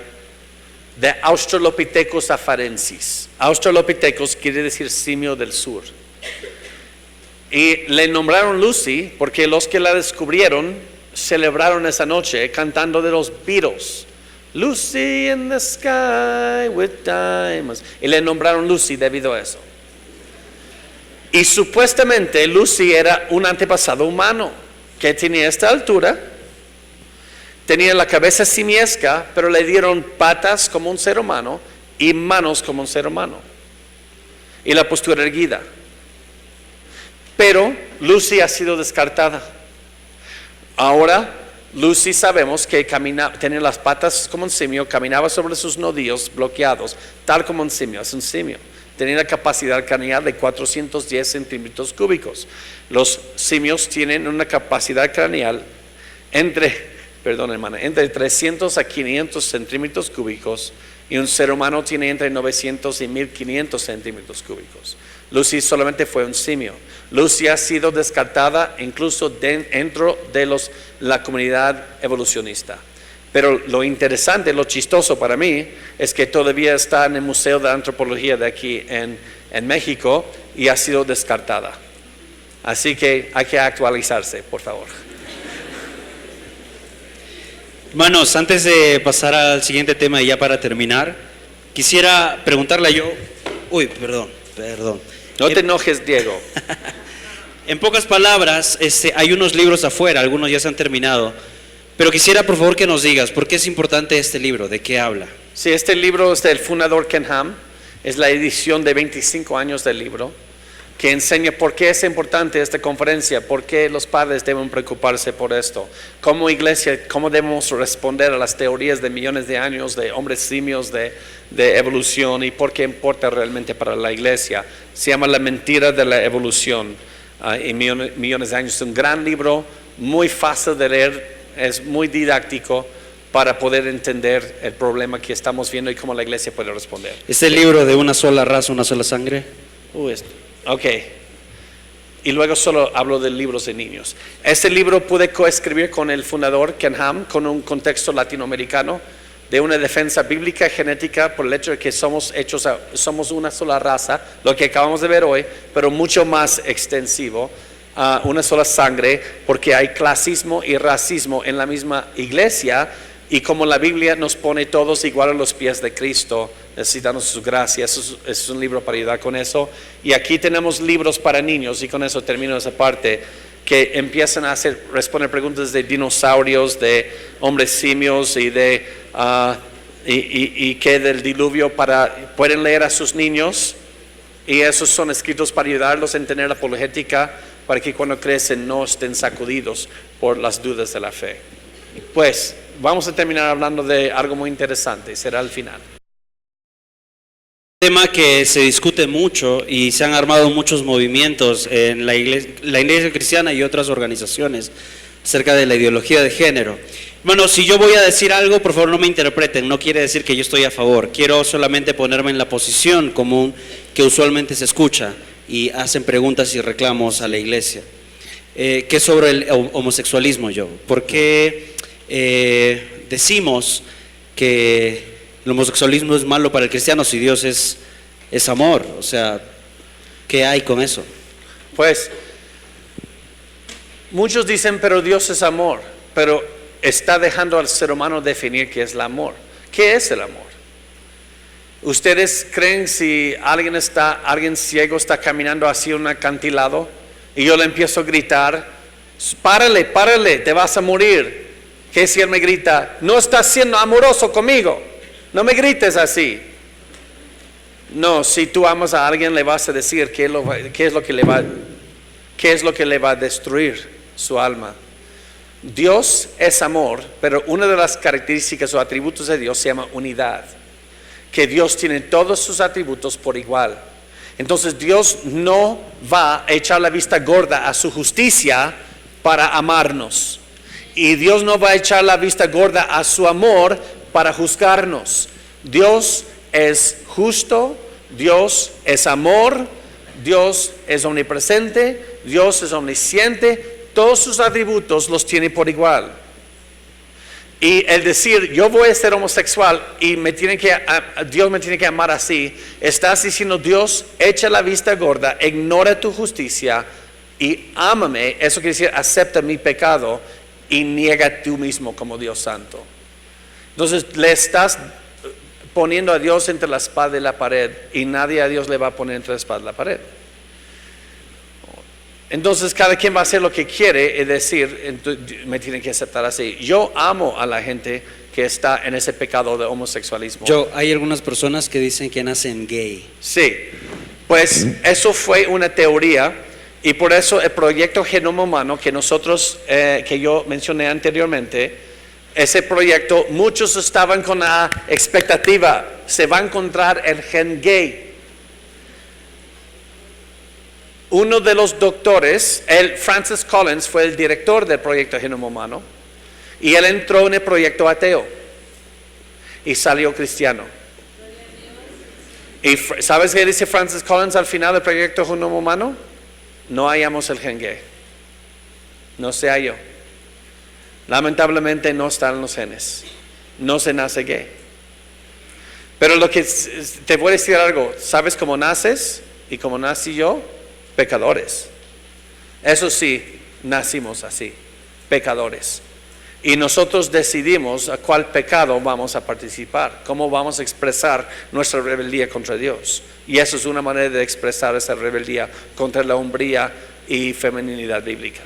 de Australopithecus afarensis. Australopithecus quiere decir simio del sur. Y le nombraron Lucy porque los que la descubrieron celebraron esa noche cantando de los Beatles. Lucy in the sky with diamonds. Y le nombraron Lucy debido a eso. Y supuestamente Lucy era un antepasado humano que tenía esta altura, tenía la cabeza simiesca, pero le dieron patas como un ser humano y manos como un ser humano. Y la postura erguida. Pero Lucy ha sido descartada. Ahora Lucy sabemos que tenía las patas como un simio, caminaba sobre sus nudillos bloqueados, tal como un simio, es un simio. Tenía la capacidad craneal de 410 centímetros cúbicos. Los simios tienen una capacidad craneal entre 300 a 500 centímetros cúbicos, y un ser humano tiene entre 900 y 1500 centímetros cúbicos. Lucy solamente fue un simio. Lucy ha sido descartada incluso dentro de la comunidad evolucionista. Pero lo interesante, lo chistoso para mí, es que todavía está en el Museo de Antropología de aquí en México y ha sido descartada. Así que hay que actualizarse, por favor. Hermanos, antes de pasar al siguiente tema y ya para terminar, quisiera preguntarle yo... Perdón. No te enojes, Diego. En pocas palabras, hay unos libros afuera, algunos ya se han terminado. Pero quisiera por favor que nos digas, ¿por qué es importante este libro? ¿De qué habla? Sí, este libro es del fundador Ken Ham, es la edición de 25 años del libro, que enseña por qué es importante esta conferencia, por qué los padres deben preocuparse por esto, como iglesia, cómo debemos responder a las teorías de millones de años de hombres simios de evolución, y por qué importa realmente para la iglesia. Se llama La mentira de la evolución, y millones de años. Es un gran libro, muy fácil de leer, es muy didáctico para poder entender el problema que estamos viendo y cómo la iglesia puede responder. ¿Es el libro de una sola raza, una sola sangre? Ok. y luego solo hablo de libros de niños. Este libro pude coescribir con el fundador Ken Ham, con un contexto latinoamericano, de una defensa bíblica genética por el hecho de que somos una sola raza, lo que acabamos de ver hoy, pero mucho más extensivo, una sola sangre, porque hay clasismo y racismo en la misma iglesia, y como la Biblia nos pone todos igual a los pies de Cristo, necesitamos su gracia. Eso es un libro para ayudar con eso. Y aquí tenemos libros para niños, y con eso termino esa parte, que empiezan a responder preguntas de dinosaurios, de hombres simios y que del diluvio, pueden leer a sus niños, y esos son escritos para ayudarlos a entender la apologética, para que cuando crecen no estén sacudidos por las dudas de la fe. Pues vamos a terminar hablando de algo muy interesante, será al final. Un tema que se discute mucho y se han armado muchos movimientos en la iglesia cristiana y otras organizaciones acerca de la ideología de género. Bueno, si yo voy a decir algo, por favor no me interpreten, no quiere decir que yo estoy a favor, quiero solamente ponerme en la posición común que usualmente se escucha y hacen preguntas y reclamos a la iglesia. ¿Qué es sobre el homosexualismo, yo? ¿Por qué decimos que el homosexualismo es malo para el cristiano si Dios es amor? O sea, ¿qué hay con eso? Pues muchos dicen, pero Dios es amor, pero está dejando al ser humano definir qué es el amor. ¿Qué es el amor? ¿Ustedes creen si alguien ciego está caminando hacia un acantilado y yo le empiezo a gritar, párale, te vas a morir? ¿Qué si él me grita, no estás siendo amoroso conmigo? No me grites así. No, si tú amas a alguien le vas a decir qué es lo que le va a destruir su alma. Dios es amor, pero una de las características o atributos de Dios se llama unidad. Que Dios tiene todos sus atributos por igual. Entonces Dios no va a echar la vista gorda a su justicia para amarnos. Y Dios no va a echar la vista gorda a su amor para juzgarnos. Dios es justo, Dios es amor, Dios es omnipresente, Dios es omnisciente, todos sus atributos los tiene por igual. Y el decir, yo voy a ser homosexual y Dios me tiene que amar así, estás diciendo, Dios, echa la vista gorda, ignora tu justicia y ámame. Eso quiere decir, acepta mi pecado y niega tú mismo como Dios santo. Entonces le estás poniendo a Dios entre la espada y la pared, y nadie a Dios le va a poner entre la espada y la pared. Entonces cada quien va a hacer lo que quiere y decir, me tienen que aceptar así. Yo amo a la gente que está en ese pecado de homosexualismo. Hay algunas personas que dicen que nacen gay. Sí, pues eso fue una teoría. Y por eso el proyecto Genoma Humano que yo mencioné anteriormente, ese proyecto, muchos estaban con la expectativa, se va a encontrar el gen gay. Uno de los doctores, Francis Collins, fue el director del proyecto Genoma Humano, y él entró en el proyecto ateo y salió cristiano. ¿Y sabes qué dice Francis Collins al final del proyecto Genoma Humano? No hallamos el gen gay. No se halló. Lamentablemente no están los genes. No se nace gay. Pero te voy a decir algo. ¿Sabes cómo naces? Y cómo nací yo, pecadores. Eso sí, nacimos así, pecadores. Y nosotros decidimos a cuál pecado vamos a participar, cómo vamos a expresar nuestra rebeldía contra Dios. Y eso es una manera de expresar esa rebeldía contra la hombría y feminidad bíblica.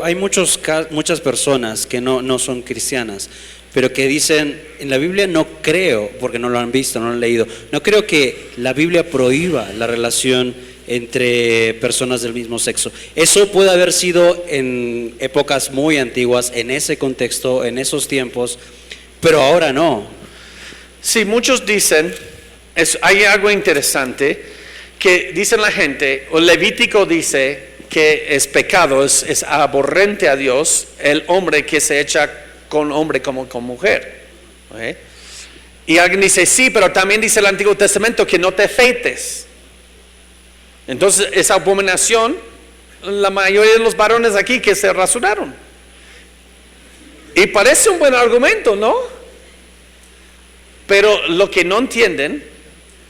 Hay muchas personas que no son cristianas, pero que dicen, en la Biblia no creo, porque no lo han visto, no lo han leído, no creo que la Biblia prohíba la relación entre personas del mismo sexo. Eso puede haber sido en épocas muy antiguas, en ese contexto, en esos tiempos, pero ahora no. Sí, muchos dicen, hay algo interesante, que dicen la gente, o Levítico dice que es pecado, es aborrente a Dios el hombre que se echa con hombre como con mujer. ¿Okay? Y alguien dice, sí, pero también dice el Antiguo Testamento que no te afeites. Entonces, ¿es abominación la mayoría de los varones aquí que se rasuraron. Y parece un buen argumento, ¿no? Pero lo que no entienden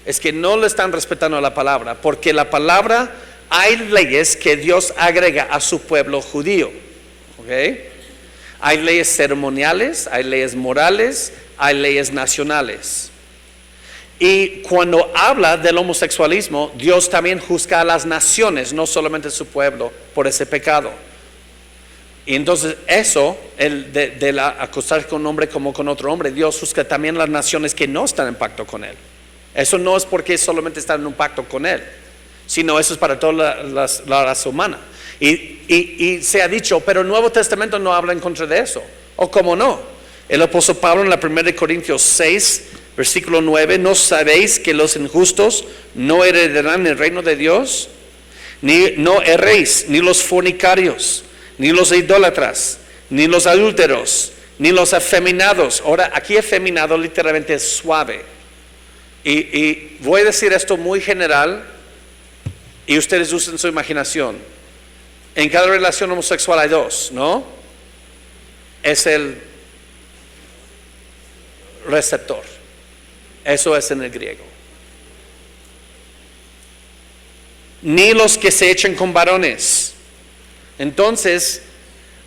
es que no le están respetando la palabra, porque la palabra, hay leyes que Dios agrega a su pueblo judío, ¿ok? Hay leyes ceremoniales, hay leyes morales, hay leyes nacionales. Y cuando habla del homosexualismo, Dios también juzga a las naciones, no solamente a su pueblo, por ese pecado. Y entonces eso, de acostarse con un hombre como con otro hombre, Dios juzga también a las naciones que no están en pacto con Él. Eso no es porque solamente están en un pacto con Él, sino eso es para toda la raza humana. Y se ha dicho, pero el Nuevo Testamento no habla en contra de eso. ¿O cómo no? El apóstol Pablo en la 1 Corintios 6, versículo 9, ¿no sabéis que los injustos no heredarán el reino de Dios? No erréis, ni los fornicarios, ni los idólatras, ni los adúlteros, ni los afeminados. Ahora, aquí afeminado literalmente es suave. Y voy a decir esto muy general, y ustedes usen su imaginación. En cada relación homosexual hay dos, ¿no? Es el receptor. Eso es en el griego. Ni los que se echen con varones. Entonces,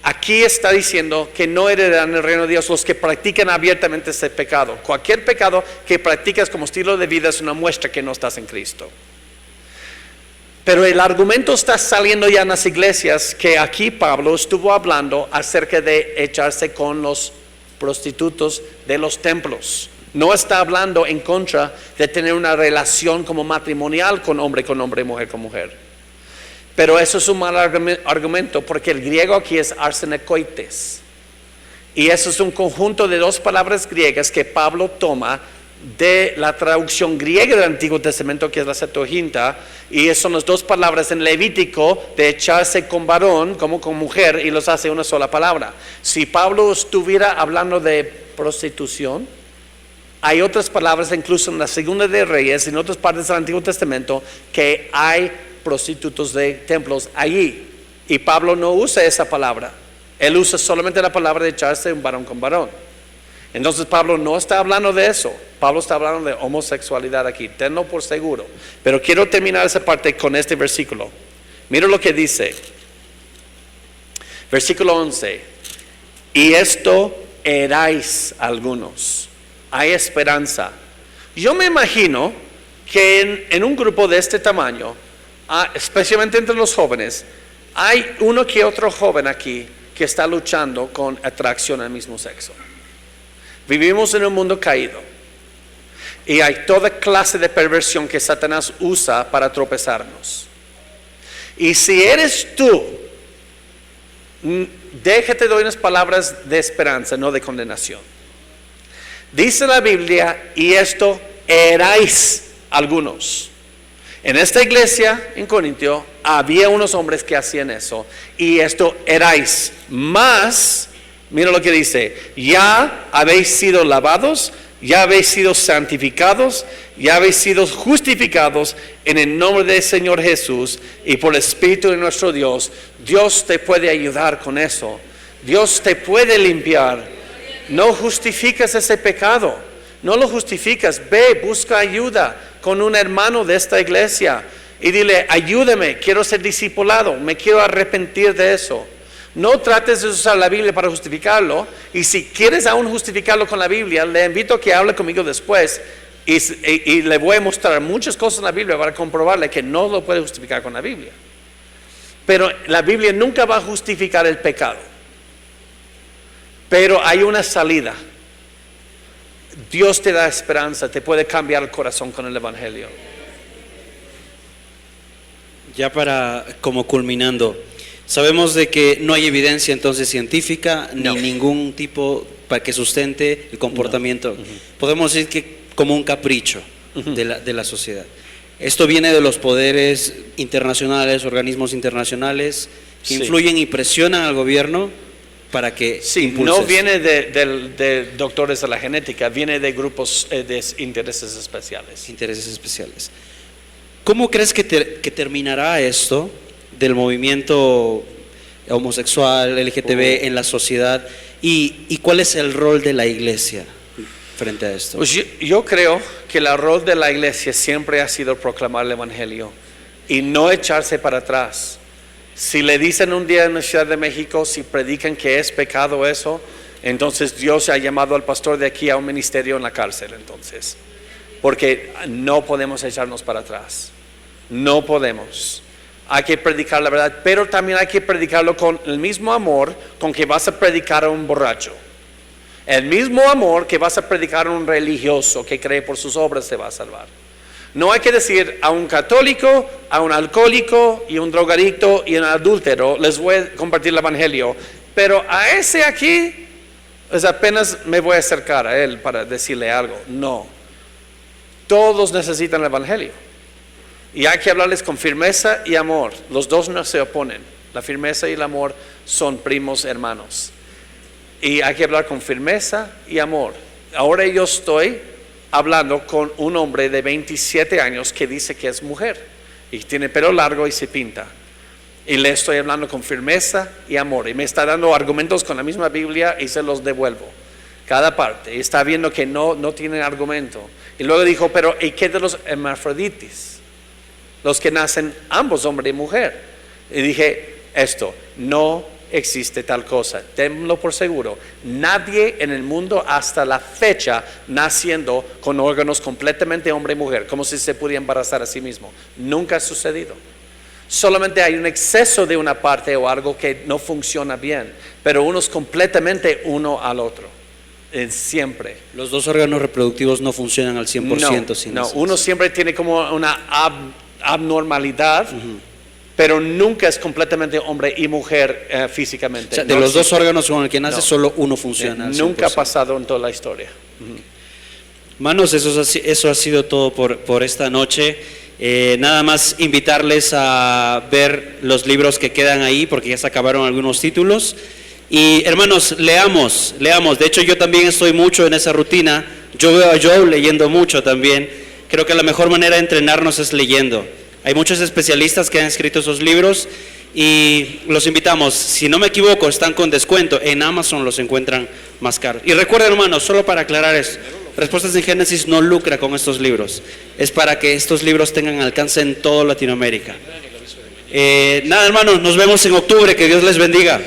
aquí está diciendo que no heredarán el reino de Dios los que practican abiertamente ese pecado. Cualquier pecado que practicas como estilo de vida es una muestra que no estás en Cristo. Pero el argumento está saliendo ya en las iglesias que aquí Pablo estuvo hablando acerca de echarse con los prostitutos de los templos. No está hablando en contra de tener una relación como matrimonial con hombre, mujer con mujer. Pero eso es un mal argumento porque el griego aquí es arsenekoites. Y eso es un conjunto de dos palabras griegas que Pablo toma de la traducción griega del Antiguo Testamento, que es la Septuaginta, y son las dos palabras en Levítico de echarse con varón como con mujer, y los hace una sola palabra. Si Pablo estuviera hablando de prostitución, hay otras palabras incluso en la Segunda de Reyes, en otras partes del Antiguo Testamento, que hay prostitutos de templos allí, y Pablo no usa esa palabra. Él usa solamente la palabra de echarse un varón con varón. Entonces Pablo no está hablando de eso. Pablo está hablando de homosexualidad aquí, tenlo por seguro. Pero quiero terminar esa parte con este versículo. Mira lo que dice. Versículo 11. Y esto erais algunos. Hay esperanza. Yo me imagino que en un grupo de este tamaño, especialmente entre los jóvenes, hay uno que otro joven aquí que está luchando con atracción al mismo sexo. Vivimos en un mundo caído y hay toda clase de perversión que Satanás usa para tropezarnos. Y si eres tú, déjate doy unas palabras de esperanza, no de condenación. Dice la Biblia, y esto erais algunos. En esta iglesia en Corintio había unos hombres que hacían eso, y esto erais más. Mira lo que dice, ya habéis sido lavados, ya habéis sido santificados, ya habéis sido justificados en el nombre del Señor Jesús y por el Espíritu de nuestro Dios. Dios te puede ayudar con eso. Dios te puede limpiar. No justificas ese pecado, no lo justificas. Ve, busca ayuda con un hermano de esta iglesia y dile, ayúdame, quiero ser discipulado, me quiero arrepentir de eso. No trates de usar la Biblia para justificarlo, y si quieres aún justificarlo con la Biblia, le invito a que hable conmigo después y le voy a mostrar muchas cosas en la Biblia para comprobarle que no lo puede justificar con la Biblia. Pero la Biblia nunca va a justificar el pecado. Pero hay una salida. Dios te da esperanza, te puede cambiar el corazón con el Evangelio. Ya para como culminando, sabemos de que no hay evidencia entonces científica ni ningún tipo para que sustente el comportamiento. Podemos decir que como un capricho de la sociedad. Esto viene de los poderes internacionales, organismos internacionales que influyen y presionan al gobierno para que impulse. No viene de doctores de la genética, viene de grupos de intereses especiales. Intereses especiales. ¿Cómo crees que terminará esto del movimiento homosexual, LGTB en la sociedad, y cuál es el rol de la iglesia frente a esto. Pues yo creo que el rol de la iglesia siempre ha sido proclamar el evangelio y no echarse para atrás. Si le dicen un día en la Ciudad de México, si predican que es pecado eso, entonces Dios ha llamado al pastor de aquí a un ministerio en la cárcel, entonces. Porque no podemos echarnos para atrás. No podemos. Hay que predicar la verdad, pero también hay que predicarlo con el mismo amor con que vas a predicar a un borracho. El mismo amor que vas a predicar a un religioso que cree por sus obras se va a salvar. No hay que decir a un católico, a un alcohólico y un drogadicto y un adúltero, les voy a compartir el evangelio, pero a ese aquí, pues apenas me voy a acercar a él para decirle algo. No. Todos necesitan el evangelio. Y hay que hablarles con firmeza y amor. Los dos no se oponen. La firmeza y el amor son primos hermanos. Y hay que hablar con firmeza y amor. Ahora yo estoy hablando con un hombre de 27 años que dice que es mujer y tiene pelo largo y se pinta. Y le estoy hablando con firmeza y amor. Y me está dando argumentos con la misma Biblia y se los devuelvo. Cada parte. Y está viendo que no tiene argumento. Y luego dijo, pero ¿y qué de los hermafroditas? Los que nacen ambos, hombre y mujer. Y dije, esto, no existe tal cosa. Ténlo por seguro. Nadie en el mundo hasta la fecha naciendo con órganos completamente hombre y mujer, como si se pudiera embarazar a sí mismo. Nunca ha sucedido. Solamente hay un exceso de una parte o algo que no funciona bien, pero uno es completamente uno al otro. Siempre. Los dos órganos reproductivos no funcionan al 100%. No, uno siempre tiene como una abnormalidad, pero nunca es completamente hombre y mujer físicamente. O sea, de los dos órganos con el que nace, solo uno funciona. Nunca ha pasado en toda la historia. Hermanos, eso ha sido todo por esta noche. Nada más invitarles a ver los libros que quedan ahí, porque ya se acabaron algunos títulos. Y hermanos, leamos. De hecho, yo también estoy mucho en esa rutina. Yo veo a Joe leyendo mucho también. Creo que la mejor manera de entrenarnos es leyendo. Hay muchos especialistas que han escrito esos libros y los invitamos. Si no me equivoco, están con descuento. En Amazon los encuentran más caros. Y recuerden, hermanos, solo para aclarar esto, Respuestas en Génesis no lucra con estos libros. Es para que estos libros tengan alcance en toda Latinoamérica. Nada, hermanos, nos vemos en octubre. Que Dios les bendiga.